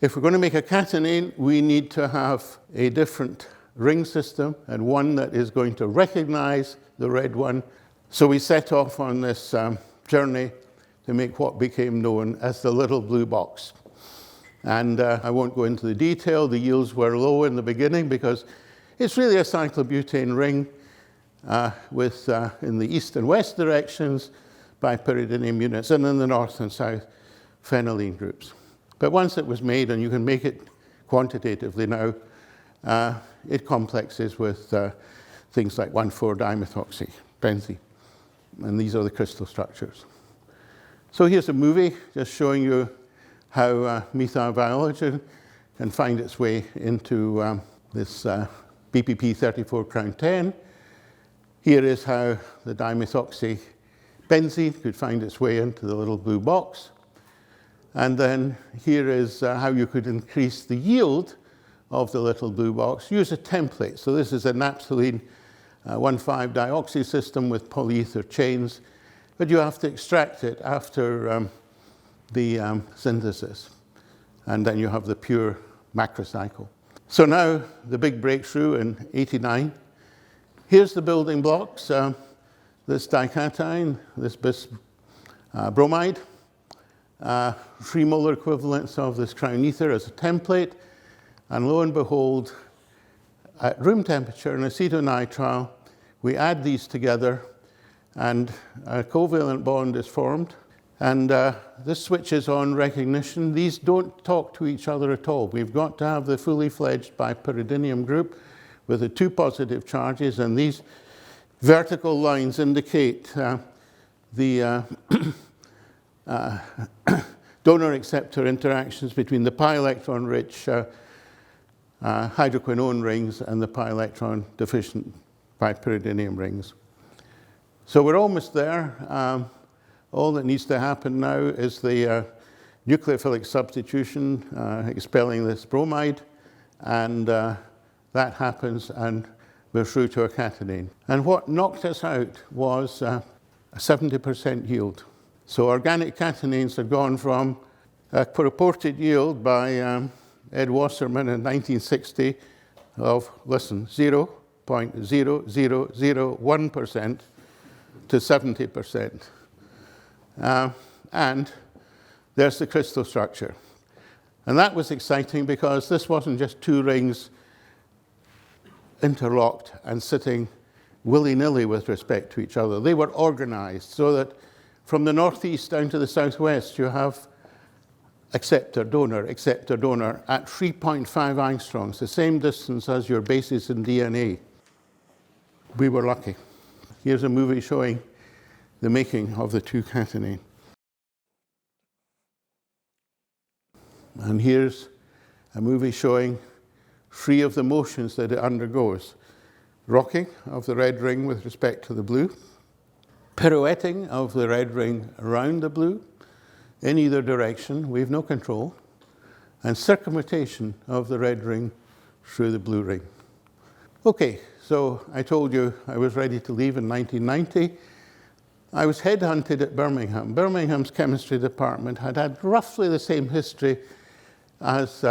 S3: If we're going to make a catenane, we need to have a different ring system, and one that is going to recognize the red one. So we set off on this journey to make what became known as the little blue box. And I won't go into the detail. The yields were low in the beginning because it's really a cyclobutane ring with, in the east and west directions, bipyridinium units, and in the north and south, phenylene groups. But once it was made, and you can make it quantitatively now, it complexes with things like 1,4-dimethoxy, benzene. And these are the crystal structures. So here's a movie just showing you how methylviologen can find its way into this BPP 34 crown 10. Here is how the dimethoxy benzene could find its way into the little blue box. And then here is how you could increase the yield of the little blue box. Use a template. So this is a naphthalene 1,5-dioxy system with polyether chains, but you have to extract it after the synthesis. And then you have the pure macrocycle. So now the big breakthrough in '89. Here's the building blocks. This dication, this bis bromide, 3 molar equivalents of this crown ether as a template, and lo and behold, at room temperature in acetonitrile, we add these together and a covalent bond is formed. And this switches on recognition. These don't talk to each other at all. We've got to have the fully fledged bipyridinium group with the 2 positive charges, and these vertical lines indicate the donor-acceptor interactions between the pi-electron-rich hydroquinone rings and the pi-electron deficient bipyridinium rings. So we're almost there. All that needs to happen now is the nucleophilic substitution, expelling this bromide, and that happens, and we're through to a catenane. And what knocked us out was a 70% yield. So organic catenanes had gone from a purported yield by Ed Wasserman in 1960 of, listen, 0.0001% to 70%. And there's the crystal structure. And that was exciting because this wasn't just 2 rings interlocked and sitting willy-nilly with respect to each other. They were organized so that from the northeast down to the southwest, you have acceptor, donor at 3.5 angstroms, the same distance as your bases in DNA. We were lucky. Here's a movie showing the making of the 2 catenane. And here's a movie showing 3 of the motions that it undergoes. Rocking of the red ring with respect to the blue, pirouetting of the red ring around the blue in either direction, we have no control, and circumrotation of the red ring through the blue ring. Okay, so I told you I was ready to leave in 1990. I was headhunted at Birmingham. Birmingham's chemistry department had had roughly the same history as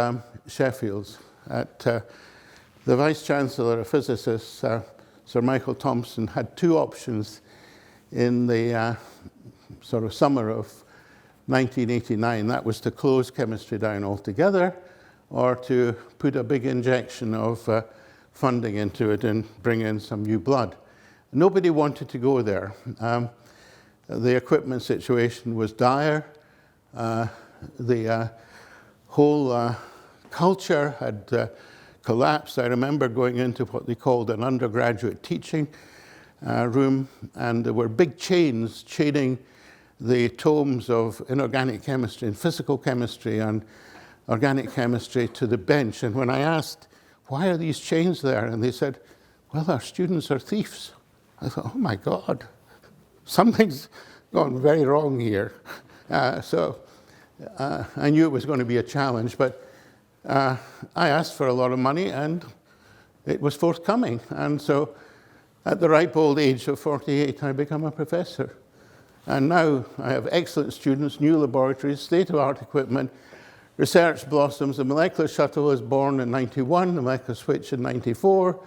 S3: Sheffield's. At the Vice-Chancellor, a physicist, Sir Michael Thompson, had 2 options in the sort of summer of 1989. That was to close chemistry down altogether or to put a big injection of funding into it and bring in some new blood. Nobody wanted to go there. The equipment situation was dire. The whole culture had collapsed. I remember going into what they called an undergraduate teaching room, and there were big chains chaining the tomes of inorganic chemistry and physical chemistry and organic chemistry to the bench. And when I asked, why are these chains there? And they said, well, our students are thieves. I thought, oh my God, something's gone very wrong here. So I knew it was going to be a challenge, but I asked for a lot of money and it was forthcoming. And so at the ripe old age of 48, I become a professor. And now I have excellent students, new laboratories, state-of-the-art equipment, research blossoms. The molecular shuttle was born in '91, the molecular switch in '94,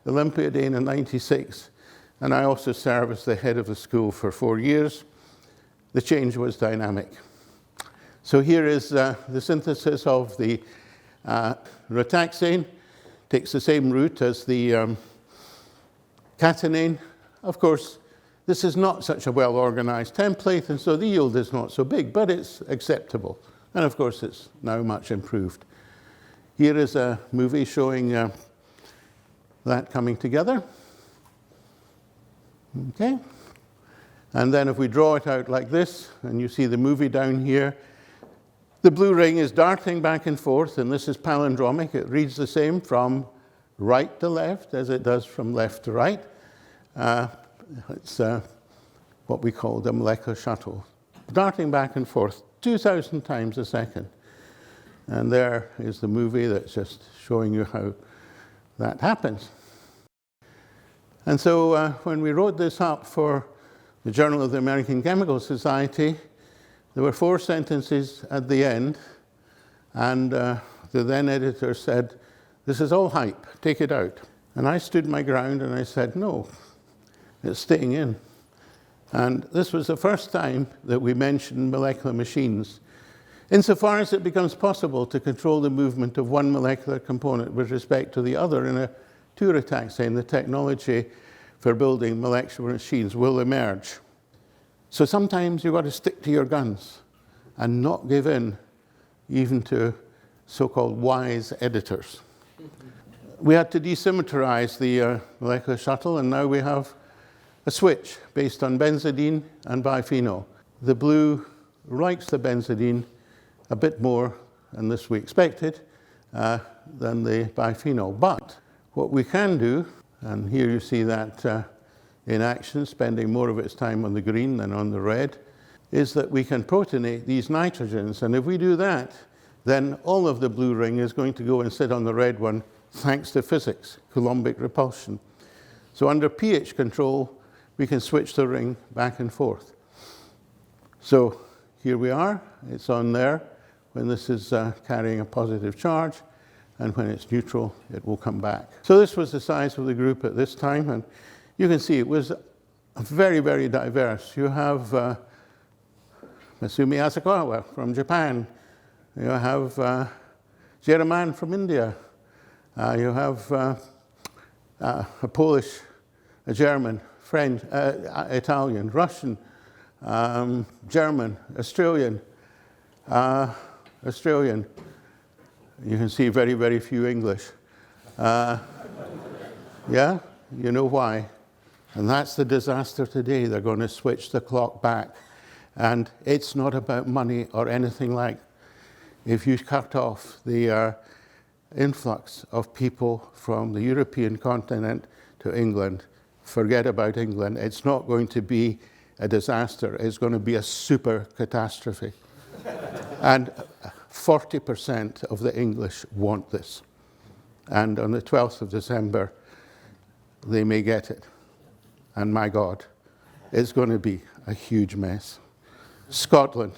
S3: Olympiadine in '96. And I also served as the head of the school for 4 years. The change was dynamic. So here is the synthesis of the ritaxane. Takes the same route as the catenane. Of course, this is not such a well-organized template, and so the yield is not so big, but it's acceptable. And of course, it's now much improved. Here is a movie showing that coming together. Okay. And then if we draw it out like this, and you see the movie down here, the blue ring is darting back and forth, and this is palindromic. It reads the same from right to left as it does from left to right. It's what we call the molecular shuttle, darting back and forth 2,000 times a second. And there is the movie that's just showing you how that happens. And so when we wrote this up for the Journal of the American Chemical Society, there were 4 sentences at the end, and the then editor said, this is all hype, take it out. And I stood my ground and I said, no, it's staying in. And this was the first time that we mentioned molecular machines, insofar as it becomes possible to control the movement of one molecular component with respect to the other in a tour attack, saying the technology for building molecular machines will emerge. So sometimes you've got to stick to your guns and not give in even to so-called wise editors. We had to desymmetrize the molecular shuttle, and now we have a switch based on benzidine and biphenol. The blue likes the benzidine a bit more, and this we expected, than the biphenol. But what we can do, and here you see that in action, spending more of its time on the green than on the red, is that we can protonate these nitrogens. And if we do that, then all of the blue ring is going to go and sit on the red one, thanks to physics, Columbic repulsion. So under pH control, we can switch the ring back and forth. So here we are, it's on there when this is carrying a positive charge, and when it's neutral, it will come back. So this was the size of the group at this time, and you can see it was very, very diverse. You have Masumi Asakawa from Japan. You have Jeraman from India. You have a Polish, a German, French, Italian, Russian, German, Australian. You can see very, very few English. Yeah, you know why. And that's the disaster today. They're going to switch the clock back. And it's not about money or anything like. If you cut off the influx of people from the European continent to England, forget about England. It's not going to be a disaster. It's going to be a super catastrophe. And 40% of the English want this. And on the 12th of December, they may get it. And my God, it's going to be a huge mess. Scotland,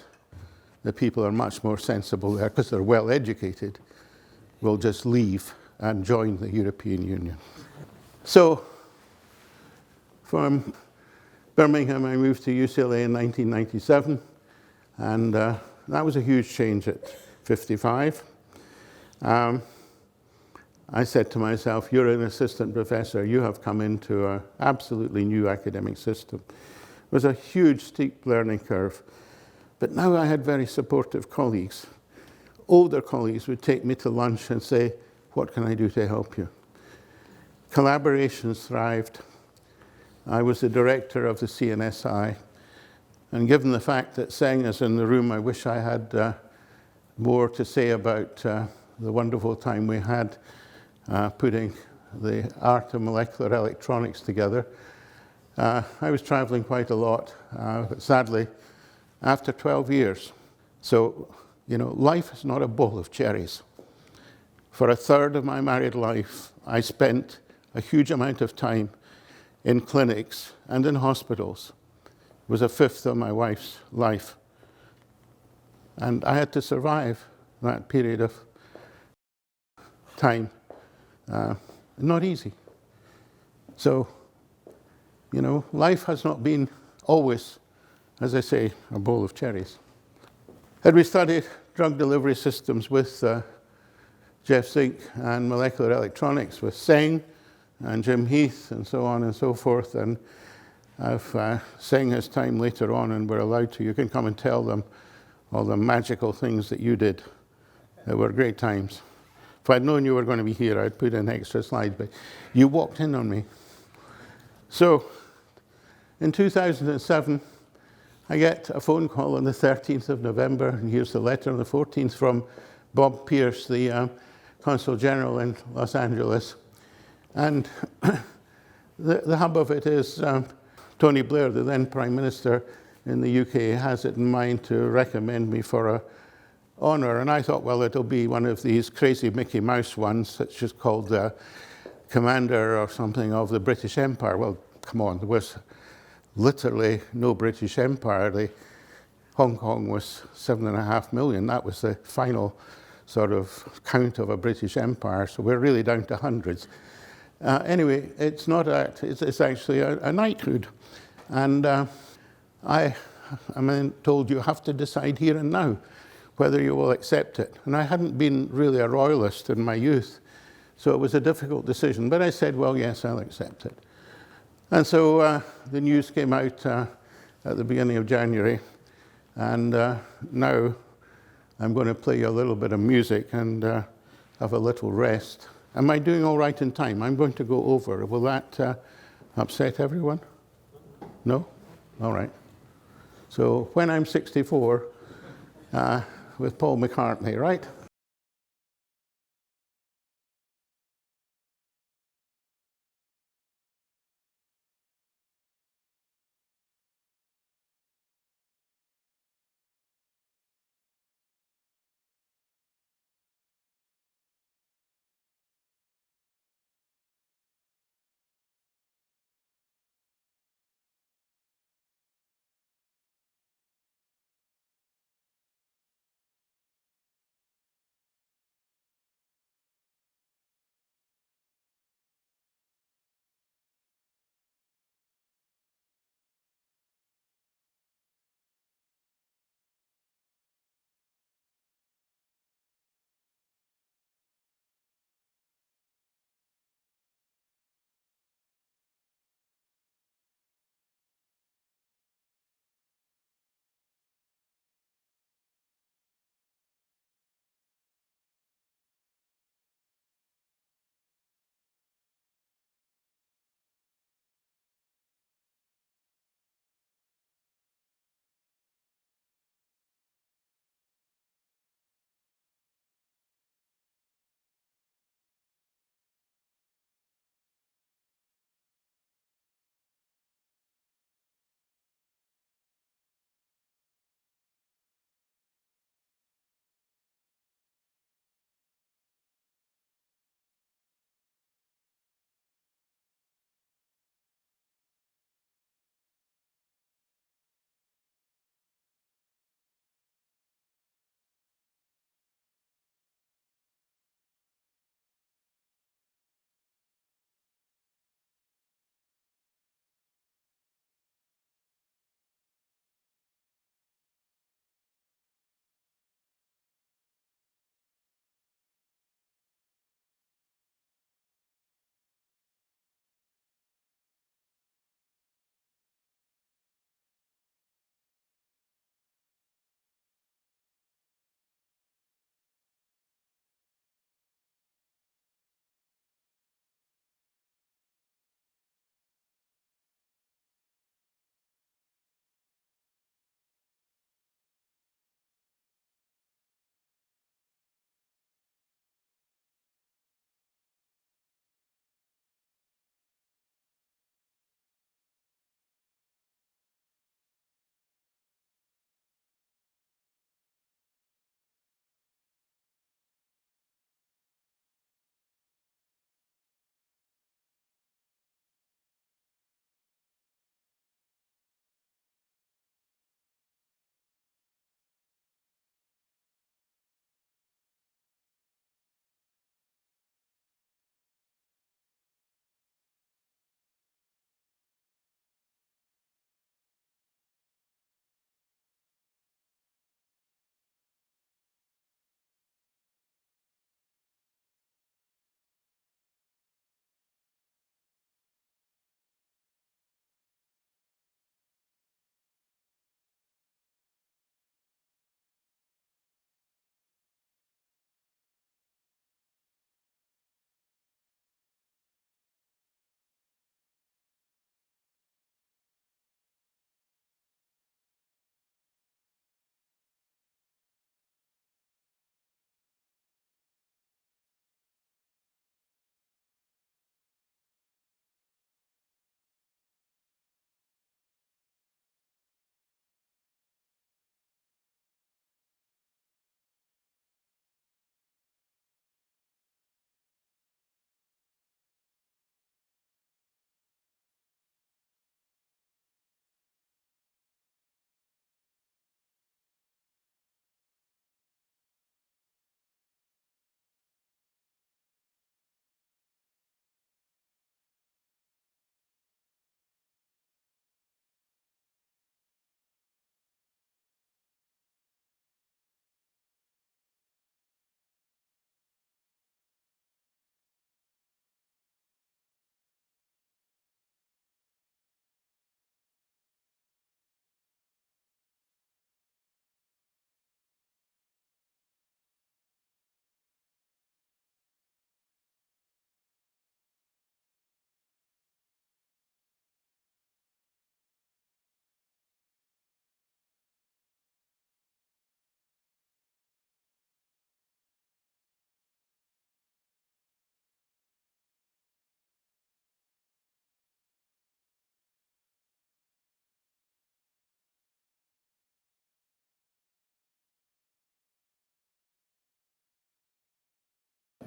S3: the people are much more sensible there because they're well educated, will just leave and join the European Union. So from Birmingham, I moved to UCLA in 1997, and that was a huge change at 55. I said to myself, you're an assistant professor, you have come into an absolutely new academic system. It was a huge, steep learning curve. But now I had very supportive colleagues. Older colleagues would take me to lunch and say, what can I do to help you? Collaborations thrived. I was the director of the CNSI. And given the fact that Seng is in the room, I wish I had more to say about the wonderful time we had putting the art of molecular electronics together. I was traveling quite a lot, but sadly, after 12 years. So, you know, life is not a bowl of cherries. For a third of my married life, I spent a huge amount of time in clinics and in hospitals. It was a fifth of my wife's life. And I had to survive that period of time. Not easy. So, you know, life has not been always, as I say, a bowl of cherries. Had we studied drug delivery systems with Jeff Zinc and molecular electronics with Seng and Jim Heath and so on and so forth, and if Seng has time later on and we're allowed to, you can come and tell them all the magical things that you did. They were great times. If I'd known you were going to be here, I'd put in extra slides, but you walked in on me. So, in 2007, I get a phone call on the 13th of November, and here's the letter on the 14th from Bob Pierce, the Consul General in Los Angeles. And the hub of it is Tony Blair, the then Prime Minister in the UK, has it in mind to recommend me for a honour. And I thought, well, it'll be one of these crazy Mickey Mouse ones, such as called the Commander or something of the British Empire. Well, come on, there was literally no British Empire. Hong Kong was 7.5 million. That was the final sort of count of a British Empire, so we're really down to hundreds. Anyway, it's not that, it's actually a knighthood. And I'm told you have to decide here and now whether you will accept it. And I hadn't been really a royalist in my youth, so it was a difficult decision. But I said, well, yes, I'll accept it. And so the news came out at the beginning of January. And now I'm going to play you a little bit of music and have a little rest. Am I doing all right in time? I'm going to go over. Will that upset everyone? No? All right. So when I'm 64, with Paul McCartney, right?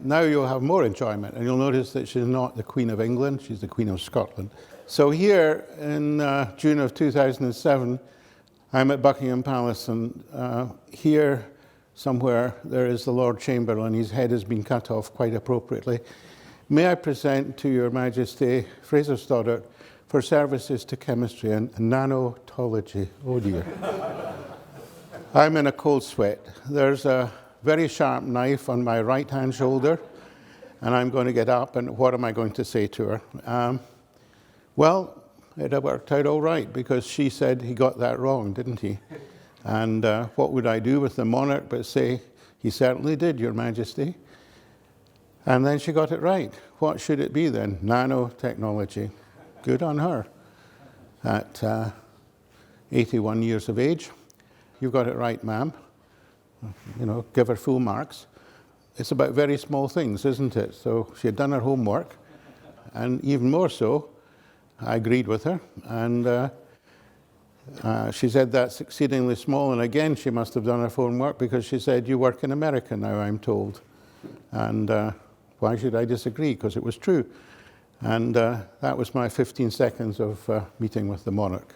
S3: Now you'll have more enjoyment, and you'll notice that she's not the Queen of England, she's the Queen of Scotland. So here in June of 2007, I'm at Buckingham Palace, and here somewhere there is the Lord Chamberlain. His head has been cut off quite appropriately. May I present to Your Majesty Fraser Stoddart for services to chemistry and nanotology. Oh dear. I'm in a cold sweat. There's a very sharp knife on my right-hand shoulder, and I'm going to get up, and what am I going to say to her? Well, it worked out all right, because she said he got that wrong, didn't he? And what would I do with the Monarch but say, he certainly did, Your Majesty. And then she got it right. What should it be then? Nanotechnology. Good on her. At 81 years of age. You got it right, ma'am. You know, give her full marks. It's about very small things, isn't it? So she had done her homework, and even more so, I agreed with her, and she said that's exceedingly small, and again she must have done her homework, because she said, you work in America now, I'm told. And why should I disagree? Because it was true. And that was my 15 seconds of meeting with the Monarch.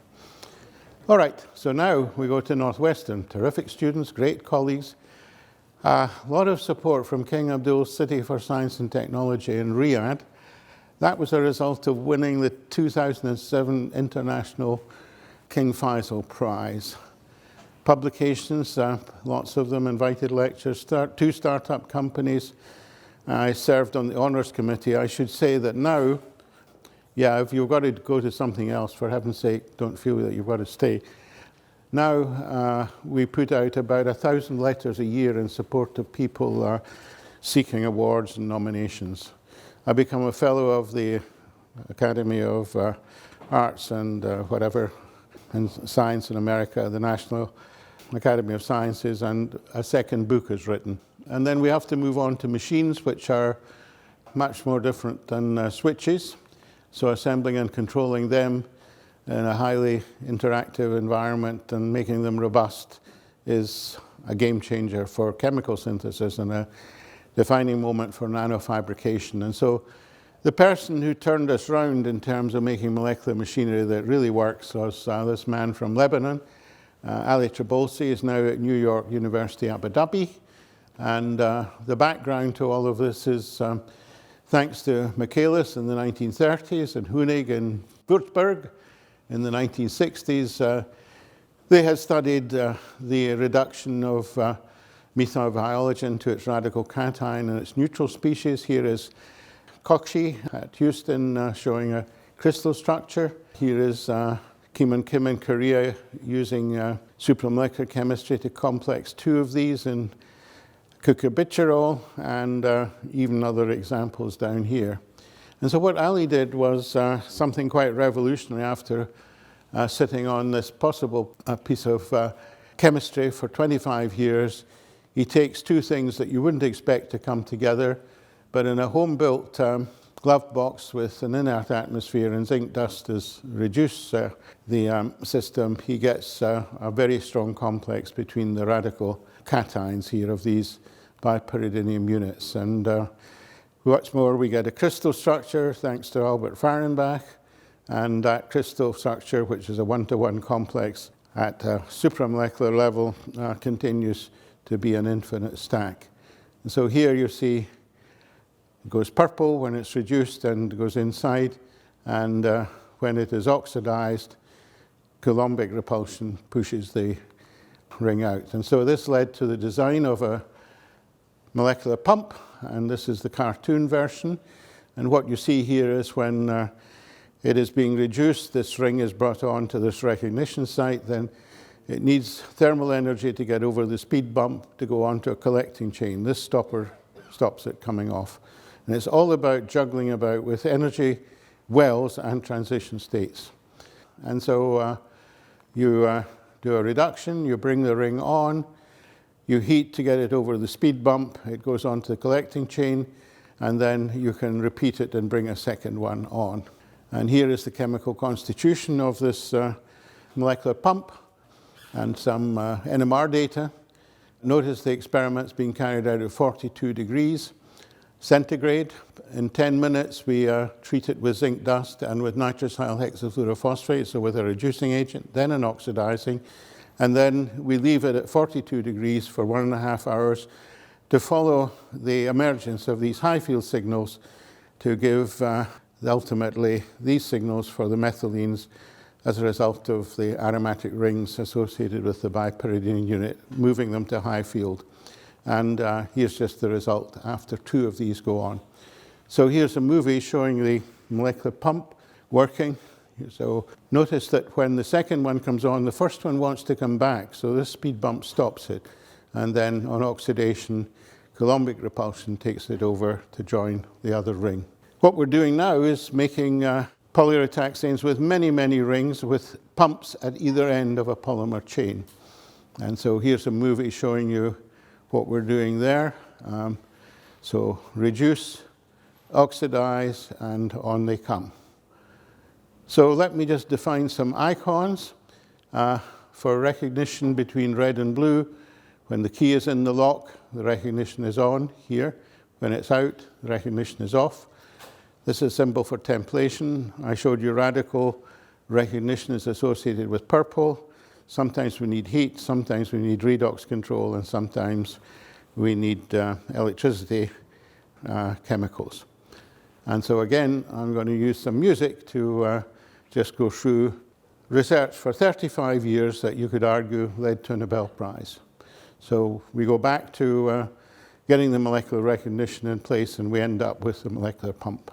S3: All right, so now we go to Northwestern. Terrific students, great colleagues. A lot of support from King Abdul's City for Science and Technology in Riyadh. That was a result of winning the 2007 International King Faisal Prize. Publications, lots of them, invited lectures, 2 startup companies. I served on the honours committee. I should say that now, yeah, if you've got to go to something else, for heaven's sake, don't feel that you've got to stay. Now we put out about 1,000 letters a year in support of people seeking awards and nominations. I become a fellow of the Academy of Arts and whatever, and Science in America, the National Academy of Sciences, and a second book is written. And then we have to move on to machines, which are much more different than switches. So assembling and controlling them in a highly interactive environment and making them robust is a game changer for chemical synthesis and a defining moment for nanofabrication. And so the person who turned us round in terms of making molecular machinery that really works was this man from Lebanon. Ali Trabolsi is now at New York University, Abu Dhabi. And the background to all of this is thanks to Michaelis in the 1930s and Hoenig in Würzburg in the 1960s. They had studied the reduction of methyl halogen to its radical cation and its neutral species. Here is Kokshi at Houston showing a crystal structure. Here is Kim and Kim in Korea using supramolecular chemistry to complex 2 of these in cucurbityrol, and even other examples down here. And so what Ali did was something quite revolutionary after sitting on this possible piece of chemistry for 25 years. He takes 2 things that you wouldn't expect to come together, but in a home-built glove box with an inert atmosphere and zinc dust to reduce the system, he gets a very strong complex between the radical cations here of these bipyridinium units. And what's more, we get a crystal structure thanks to Albert Fahrenbach, and that crystal structure, which is a 1-to-1 complex at a supramolecular level, continues to be an infinite stack. And so here you see it goes purple when it's reduced and goes inside, and when it is oxidized, Columbic repulsion pushes the ring out. And so this led to the design of a molecular pump, and this is the cartoon version. And what you see here is when it is being reduced, this ring is brought on to this recognition site, then it needs thermal energy to get over the speed bump to go onto a collecting chain. This stopper stops it coming off. And it's all about juggling about with energy wells and transition states. And so you do a reduction, you bring the ring on, you heat to get it over the speed bump, it goes onto the collecting chain, and then you can repeat it and bring a second one on. And here is the chemical constitution of this molecular pump and some NMR data. Notice the experiment's being carried out at 42 degrees. Centigrade. In 10 minutes, we treat it with zinc dust and with nitrous hexafluorophosphate, so with a reducing agent, then an oxidizing, and then we leave it at 42 degrees for 1.5 hours to follow the emergence of these high field signals to give ultimately these signals for the methylenes as a result of the aromatic rings associated with the bipyridine unit, moving them to high field. And here's just the result after 2 of these go on. So here's a movie showing the molecular pump working. So notice that when the second one comes on, the first one wants to come back. So this speed bump stops it. And then on oxidation, Columbic repulsion takes it over to join the other ring. What we're doing now is making polyuretaxanes with many, many rings with pumps at either end of a polymer chain. And so here's a movie showing you what we're doing there. So reduce, oxidize, and on they come. So let me just define some icons for recognition between red and blue. When the key is in the lock, the recognition is on here. When it's out, the recognition is off. This is a symbol for templation. I showed you radical recognition is associated with purple. Sometimes we need heat, sometimes we need redox control, and sometimes we need electricity chemicals. And so again, I'm going to use some music to just go through research for 35 years that you could argue led to a Nobel Prize. So we go back to getting the molecular recognition in place, and we end up with the molecular pump.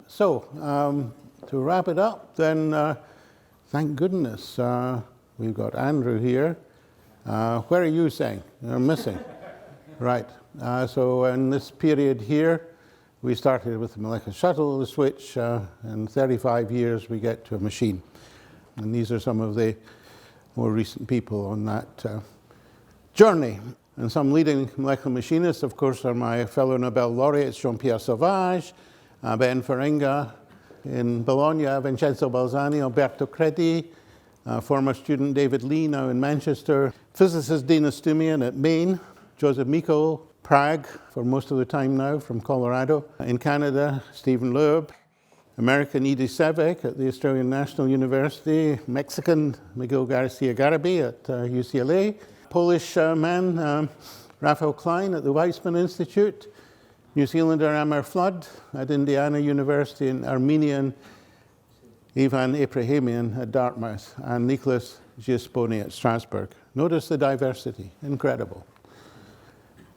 S3: So, to wrap it up, then thank goodness we've got Andrew here. Where are you saying? You're missing. Right. So in this period here, we started with the molecular shuttle, the switch. In 35 years, we get to a machine. And these are some of the more recent people on that journey. And some leading molecular machinists, of course, are my fellow Nobel laureates, Jean-Pierre Sauvage, Ben Feringa, in Bologna, Vincenzo Balzani, Alberto Credi, former student David Lee, now in Manchester, physicist Dina Stumian at Maine, Joseph Miko, Prague, for most of the time now, from Colorado. In Canada, Stephen Loeb, American Edie Sevek at the Australian National University, Mexican Miguel Garcia Garabi at UCLA, Polish man Raphael Klein at the Weizmann Institute, New Zealander Amar Flood at Indiana University, and Armenian Ivan Ebrahimian at Dartmouth, and Nicholas Giasponi at Strasbourg. Notice the diversity, incredible.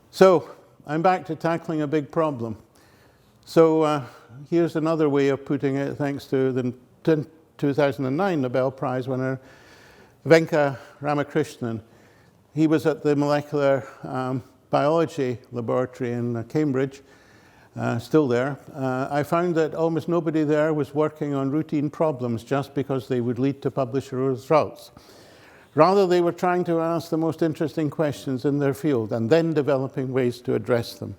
S3: So, I'm back to tackling a big problem. So, here's another way of putting it, thanks to the 2009 Nobel Prize winner, Venka Ramakrishnan. He was at the molecular biology laboratory in Cambridge, still there. I found that almost nobody there was working on routine problems just because they would lead to publisher results. Rather, they were trying to ask the most interesting questions in their field and then developing ways to address them.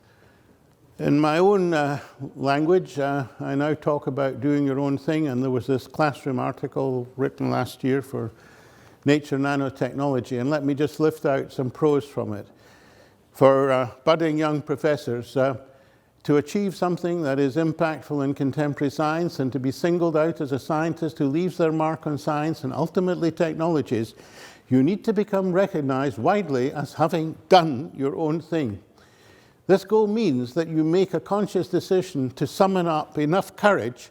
S3: In my own language, I now talk about doing your own thing, and there was this classroom article written last year for Nature Nanotechnology, and let me just lift out some pros from it. For budding young professors, to achieve something that is impactful in contemporary science and to be singled out as a scientist who leaves their mark on science and ultimately technologies, you need to become recognized widely as having done your own thing. This goal means that you make a conscious decision to summon up enough courage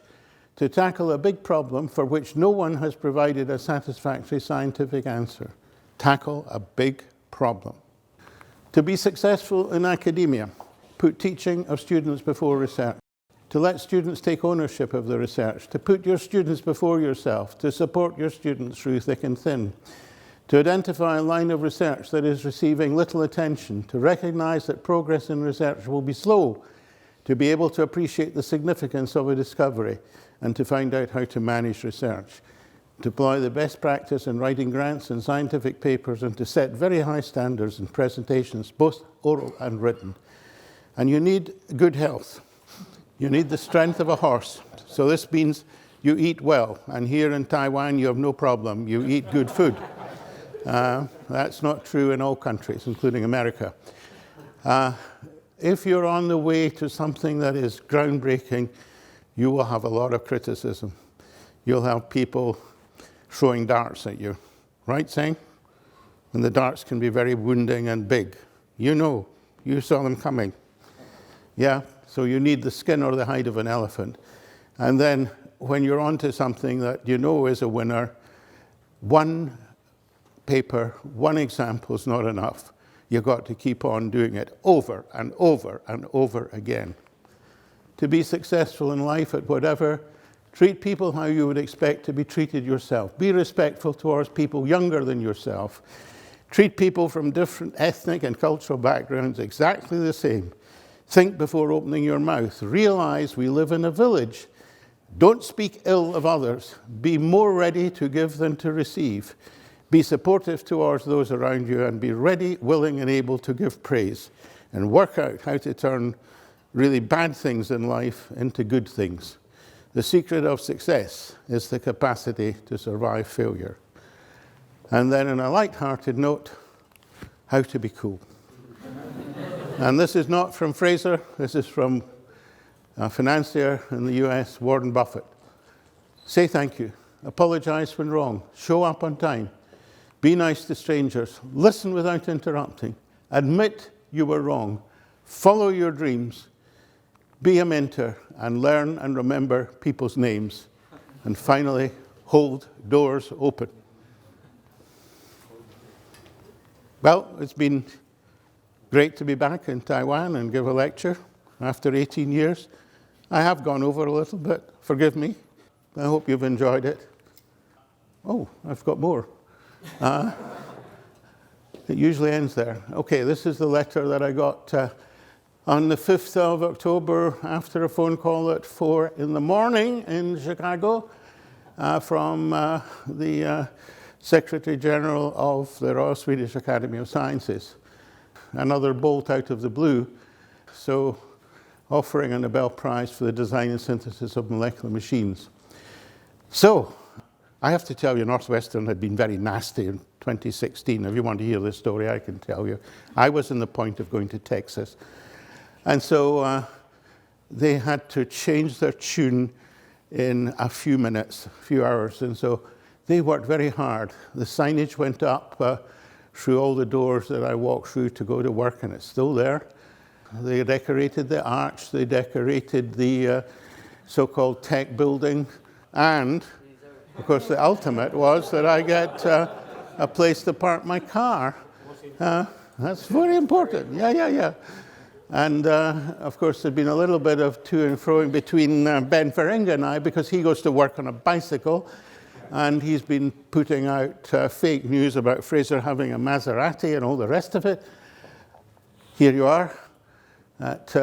S3: to tackle a big problem for which no one has provided a satisfactory scientific answer. Tackle a big problem. To be successful in academia, put teaching of students before research. To let students take ownership of the research. To put your students before yourself. To support your students through thick and thin. To identify a line of research that is receiving little attention. To recognize that progress in research will be slow. To be able to appreciate the significance of a discovery. And to find out how to manage research. To apply the best practice in writing grants and scientific papers, and to set very high standards in presentations, both oral and written. And you need good health. You need the strength of a horse. So this means you eat well. And here in Taiwan, you have no problem. You eat good food. That's not true in all countries, including America. If you're on the way to something that is groundbreaking, you will have a lot of criticism. You'll have people throwing darts at you. Right, Seng? And the darts can be very wounding and big. You know, you saw them coming. Yeah, so you need the skin or the hide of an elephant. And then when you're onto something that you know is a winner, one paper, one example is not enough. You've got to keep on doing it over and over and over again. To be successful in life at whatever, treat people how you would expect to be treated yourself. Be respectful towards people younger than yourself. Treat people from different ethnic and cultural backgrounds exactly the same. Think before opening your mouth. Realize we live in a village. Don't speak ill of others. Be more ready to give than to receive. Be supportive towards those around you, and be ready, willing, and able to give praise. And work out how to turn really bad things in life into good things. The secret of success is the capacity to survive failure. And then on a light-hearted note, how to be cool. And this is not from Fraser, this is from a financier in the US, Warren Buffett. Say thank you. Apologize when wrong. Show up on time. Be nice to strangers. Listen without interrupting. Admit you were wrong. Follow your dreams. Be a mentor and learn and remember people's names. And finally, hold doors open. Well, it's been great to be back in Taiwan and give a lecture after 18 years. I have gone over a little bit. Forgive me. I hope you've enjoyed it. Oh, I've got more. It usually ends there. Okay, this is the letter that I got on the 5th of October after a phone call at 4 in the morning in Chicago from the Secretary General of the Royal Swedish Academy of Sciences. Another bolt out of the blue. So, offering a Nobel Prize for the design and synthesis of molecular machines. So, I have to tell you, Northwestern had been very nasty in 2016. If you want to hear this story, I can tell you. I was on the point of going to Texas. And so they had to change their tune in a few minutes, a few hours. And so they worked very hard. The signage went up through all the doors that I walked through to go to work, and it's still there. They decorated the arch. They decorated the so-called tech building. And of course, the ultimate was that I get a place to park my car. That's very important. Yeah. And of course, there'd been a little bit of to and fro between Ben Feringa and I, because he goes to work on a bicycle, and he's been putting out fake news about Fraser having a Maserati and all the rest of it. Here you are at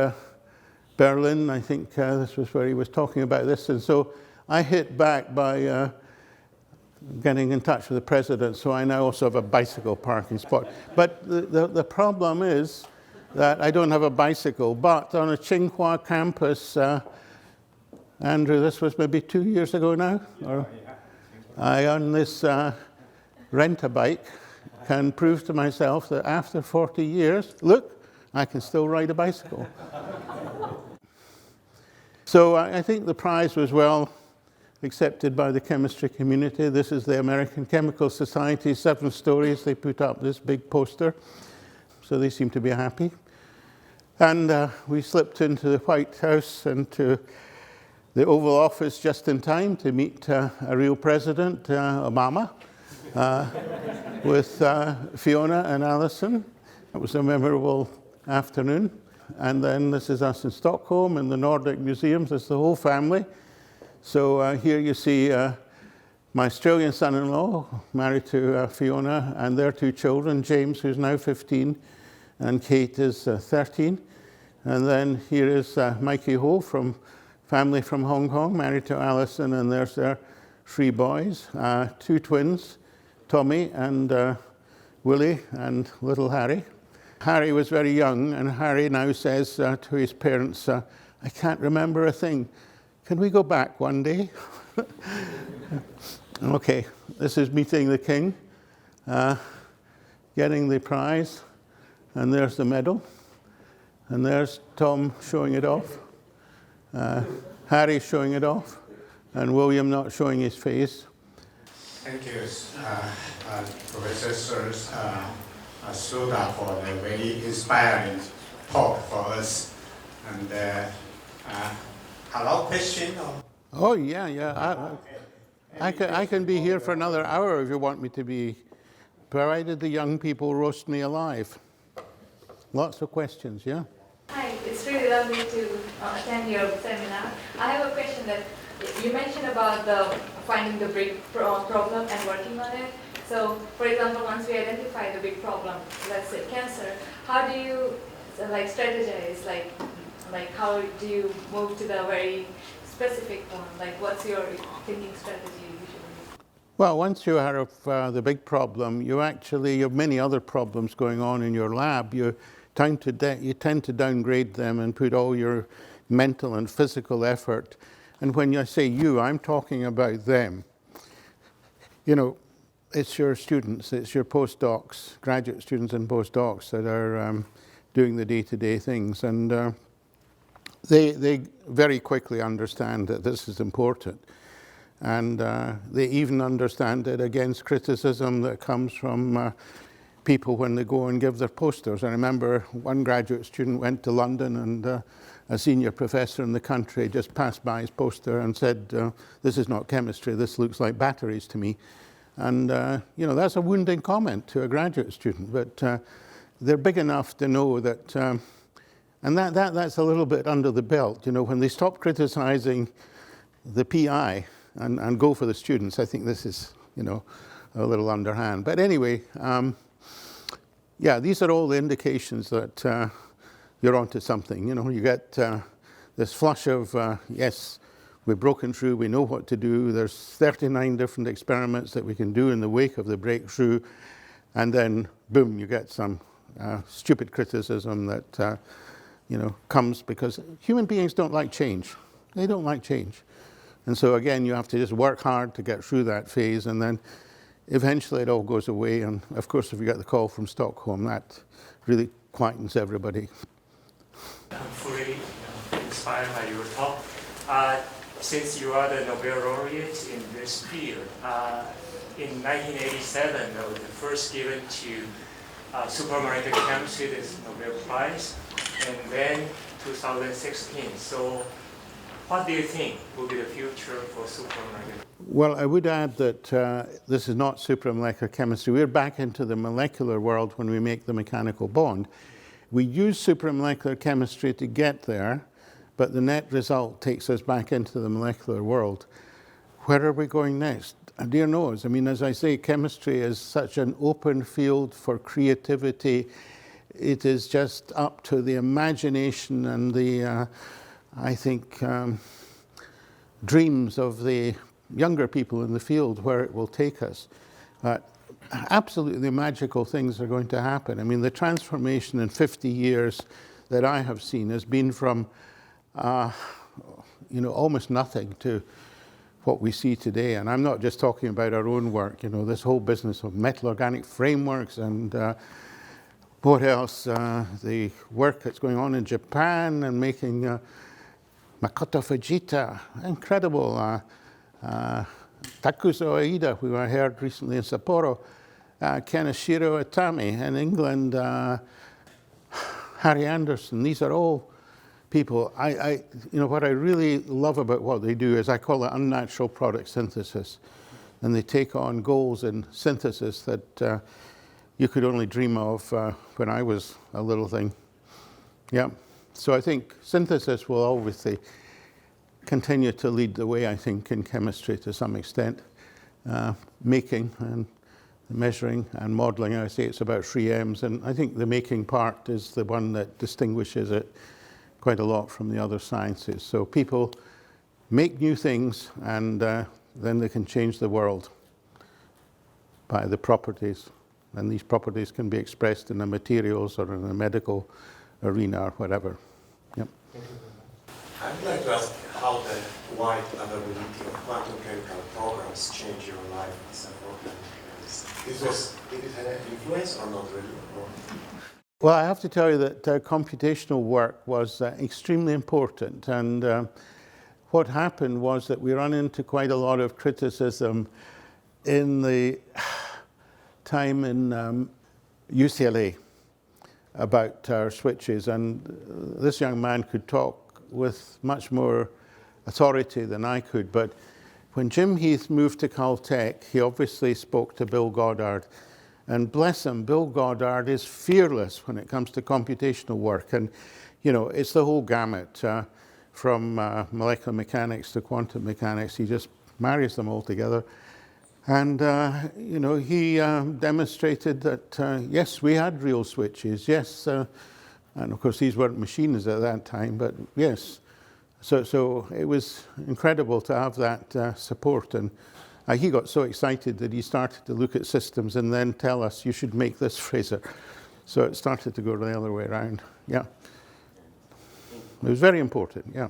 S3: Berlin. I think this was where he was talking about this. And so I hit back by getting in touch with the president, so I now also have a bicycle parking spot. But the problem is that I don't have a bicycle, but on a Tsinghua campus, Andrew, this was maybe 2 years ago now, or I, on this rent-a-bike, can prove to myself that after 40 years, look, I can still ride a bicycle. So I think the prize was well accepted by the chemistry community. This is the American Chemical Society, 7 stories. They put up this big poster, so they seem to be happy. And we slipped into the White House and to the Oval Office just in time to meet a real president, Obama, with Fiona and Alison. It was a memorable afternoon. And then this is us in Stockholm in the Nordic museums. It's the whole family. So here you see my Australian son-in-law, married to Fiona, and their 2 children, James, who's now 15, and Kate is 13. And then here is Mikey Ho, family from Hong Kong, married to Alison, and there's their 3 boys, 2 twins, Tommy and Willie, and little Harry. Harry was very young, and Harry now says to his parents, I can't remember a thing. Can we go back one day? Okay, this is meeting the king, getting the prize, and there's the medal, and there's Tom showing it off, Harry showing it off, and William not showing his face.
S2: Thank you, Professor Sir Stoddart, for the very inspiring talk for us. And hello, question? Or?
S3: Oh, yeah. I can be here for another hour if you want me to be, provided the young people roast me alive. Lots of questions, yeah?
S4: Hi, it's really lovely to attend your seminar. I have a question that you mentioned about finding the big problem and working on it. So, for example, once we identify the big problem, let's say cancer, how do you strategize? Like how do you move to the very specific one? Like, what's your thinking strategy usually?
S3: Well, once you have the big problem, you have many other problems going on in your lab. You tend to downgrade them and put all your mental and physical effort. And when I say you, I'm talking about them. You know, it's your students, it's your postdocs, graduate students and postdocs that are doing the day-to-day things. And they very quickly understand that this is important. And they even understand it against criticism that comes from people when they go and give their posters. I remember one graduate student went to London, and a senior professor in the country just passed by his poster and said, this is not chemistry, this looks like batteries to me. And that's a wounding comment to a graduate student, but they're big enough to know that And that's a little bit under the belt. You know, when they stop criticizing the PI and go for the students, I think this is, you know, a little underhand. But anyway, yeah, these are all the indications that you're onto something. You know, you get this flush of, yes, we've broken through, we know what to do. There's 39 different experiments that we can do in the wake of the breakthrough. And then, boom, you get some stupid criticism that, you know, comes because human beings don't like change. They don't like change. And so, again, you have to just work hard to get through that phase. And then eventually it all goes away. And, of course, if you get the call from Stockholm, that really quietens everybody.
S5: I'm fully inspired by your talk. Since you are the Nobel laureate in this field, in 1987, that was the first given to supermolecular chemistry, this Nobel Prize, and then 2016. So what do you think will be the future for supermolecular?
S3: Well, I would add that this is not supramolecular chemistry. We're back into the molecular world when we make the mechanical bond. We use supramolecular chemistry to get there, but the net result takes us back into the molecular world. Where are we going next? Dear knows. I mean, as I say, chemistry is such an open field for creativity. It is just up to the imagination and the, I think, dreams of the younger people in the field where it will take us. Absolutely magical things are going to happen. I mean, the transformation in 50 years that I have seen has been from, you know, almost nothing to what we see today. And I'm not just talking about our own work, you know, this whole business of metal organic frameworks and what else? The work that's going on in Japan and making Makoto Fujita, incredible. Takuzo Aida, who I heard recently in Sapporo, Keneshiro Atami in England, Harry Anderson. These are all people. You know, what I really love about what they do is I call it unnatural product synthesis. And they take on goals in synthesis that you could only dream of when I was a little thing. Yeah. So I think synthesis will obviously continue to lead the way, I think, in chemistry to some extent. Making and measuring and modeling, I say it's about 3 M's, and I think the making part is the one that distinguishes it quite a lot from the other sciences. So people make new things, and then they can change the world by the properties. And these properties can be expressed in the materials or in the medical arena or whatever. Yep.
S6: I would like to ask how the wide availability of quantum chemical programs changed your life as an organic. Did it have an influence or not really? Or?
S3: Well, I have to tell you that computational work was extremely important. And what happened was that we ran into quite a lot of criticism in the time in UCLA about our switches. And this young man could talk with much more authority than I could. But when Jim Heath moved to Caltech, he obviously spoke to Bill Goddard. And bless him, Bill Goddard is fearless when it comes to computational work. And, you know, it's the whole gamut from molecular mechanics to quantum mechanics. He just marries them all together. And, you know, he demonstrated that, yes, we had real switches. Yes, and of course, these weren't machines at that time, but yes. So it was incredible to have that support. And he got so excited that he started to look at systems and then tell us, you should make this, Fraser. So it started to go the other way around. Yeah. It was very important, yeah.